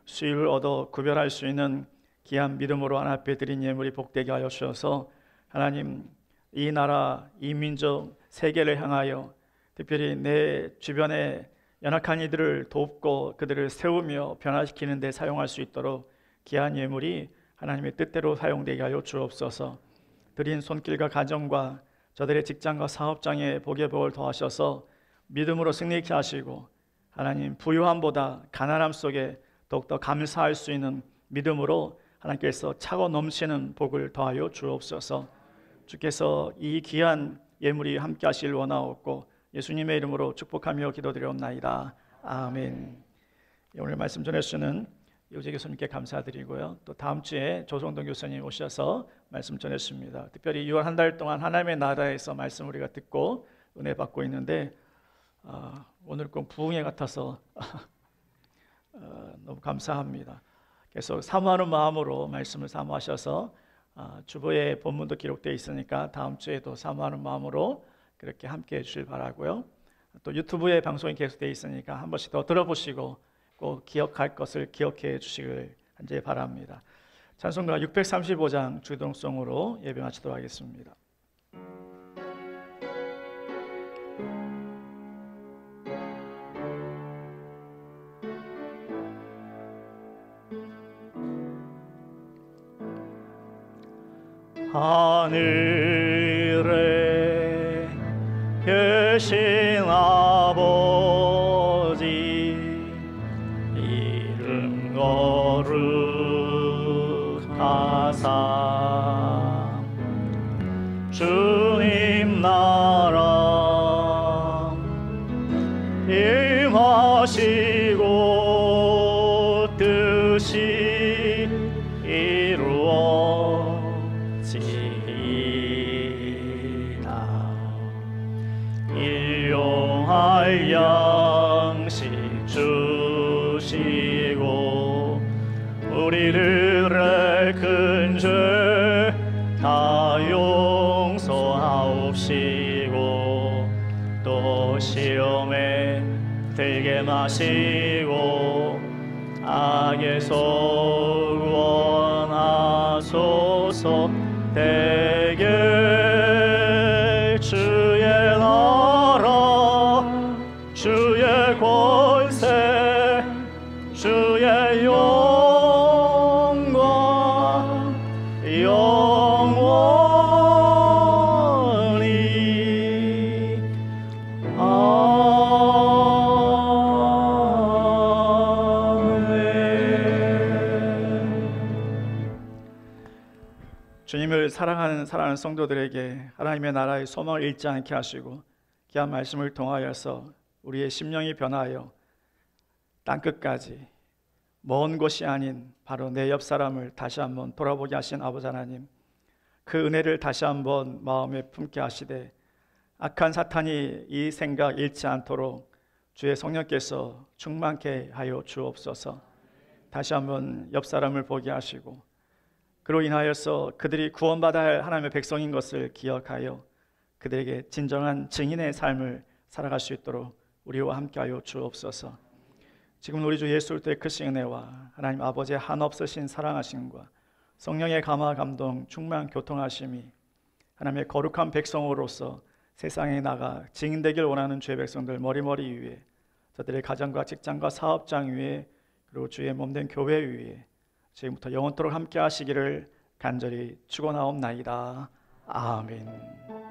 수익을 얻어 구별할 수 있는 귀한 믿음으로 하나님 앞에 드린 예물이 복되게 하여 주셔서 하나님, 이 나라, 이 민족, 세계를 향하여 특별히 내 주변에 연약한 이들을 돕고 그들을 세우며 변화시키는 데 사용할 수 있도록 귀한 예물이 하나님의 뜻대로 사용되게 하여 주옵소서. 드린 손길과 가정과 저들의 직장과 사업장에 복의 복을 더하셔서 믿음으로 승리케 하시고 하나님, 부유함보다 가난함 속에 더욱더 감사할 수 있는 믿음으로 하나님께서 차고 넘치는 복을 더하여 주옵소서. 주께서 이 귀한 예물이 함께 하시길 원하옵고 예수님의 이름으로 축복하며 기도드리옵나이다. 아멘. 오늘 말씀 전해주시는 이우재 교수님께 감사드리고요. 또 다음 주에 조성동 교수님 오셔서 말씀 전해주십니다. 특별히 6월 한 달 동안 하나님의 나라에서 말씀 우리가 듣고 은혜 받고 있는데 오늘 꼭 부흥회 같아서 너무 감사합니다. 계속 사모하는 마음으로 말씀을 사모하셔서 주보에 본문도 기록되어 있으니까 다음 주에도 사모하는 마음으로 그렇게 함께해 주실 바라고요. 또 유튜브에 방송이 계속되어 있으니까 한 번씩 더 들어보시고 꼭 기억할 것을 기억해 주시길 간절히 바랍니다. 찬송가 635장 주동송으로 예배 마치도록 하겠습니다. 하늘에 계신 아버지 이름 거룩하사 주님 나라 임하시고 뜻이 일용할 양식 주시고 우리들의 큰 죄 다 용서하옵시고 또 시험에 들게 마시고 악에서 구원하소서. 대개 주의 나라 주의 권세 주의 영광 영원히 주님을 사랑하는 성도들에게 하나님의 나라의 소망을 잃지 않게 하시고 귀한 말씀을 통하여서 우리의 심령이 변하여 땅끝까지 먼 곳이 아닌 바로 내 옆 사람을 다시 한번 돌아보게 하신 아버지 하나님, 그 은혜를 다시 한번 마음에 품게 하시되 악한 사탄이 이 생각 잃지 않도록 주의 성령께서 충만케 하여 주옵소서. 다시 한번 옆 사람을 보게 하시고 그로 인하여서 그들이 구원받아야 할 하나님의 백성인 것을 기억하여 그들에게 진정한 증인의 삶을 살아갈 수 있도록 우리와 함께하여 주옵소서. 지금 우리 주 예수 그리스도의 크신 은혜와 하나님 아버지의 한없으신 사랑하심과 성령의 감화 감동 충만 교통하심이 하나님의 거룩한 백성으로서 세상에 나가 증인되길 원하는 주의 백성들 머리머리 위에, 저들의 가정과 직장과 사업장 위에, 그리고 주의 몸된 교회 위에 지금부터 영원토록 함께 하시기를 간절히 축원하옵나이다. 아멘.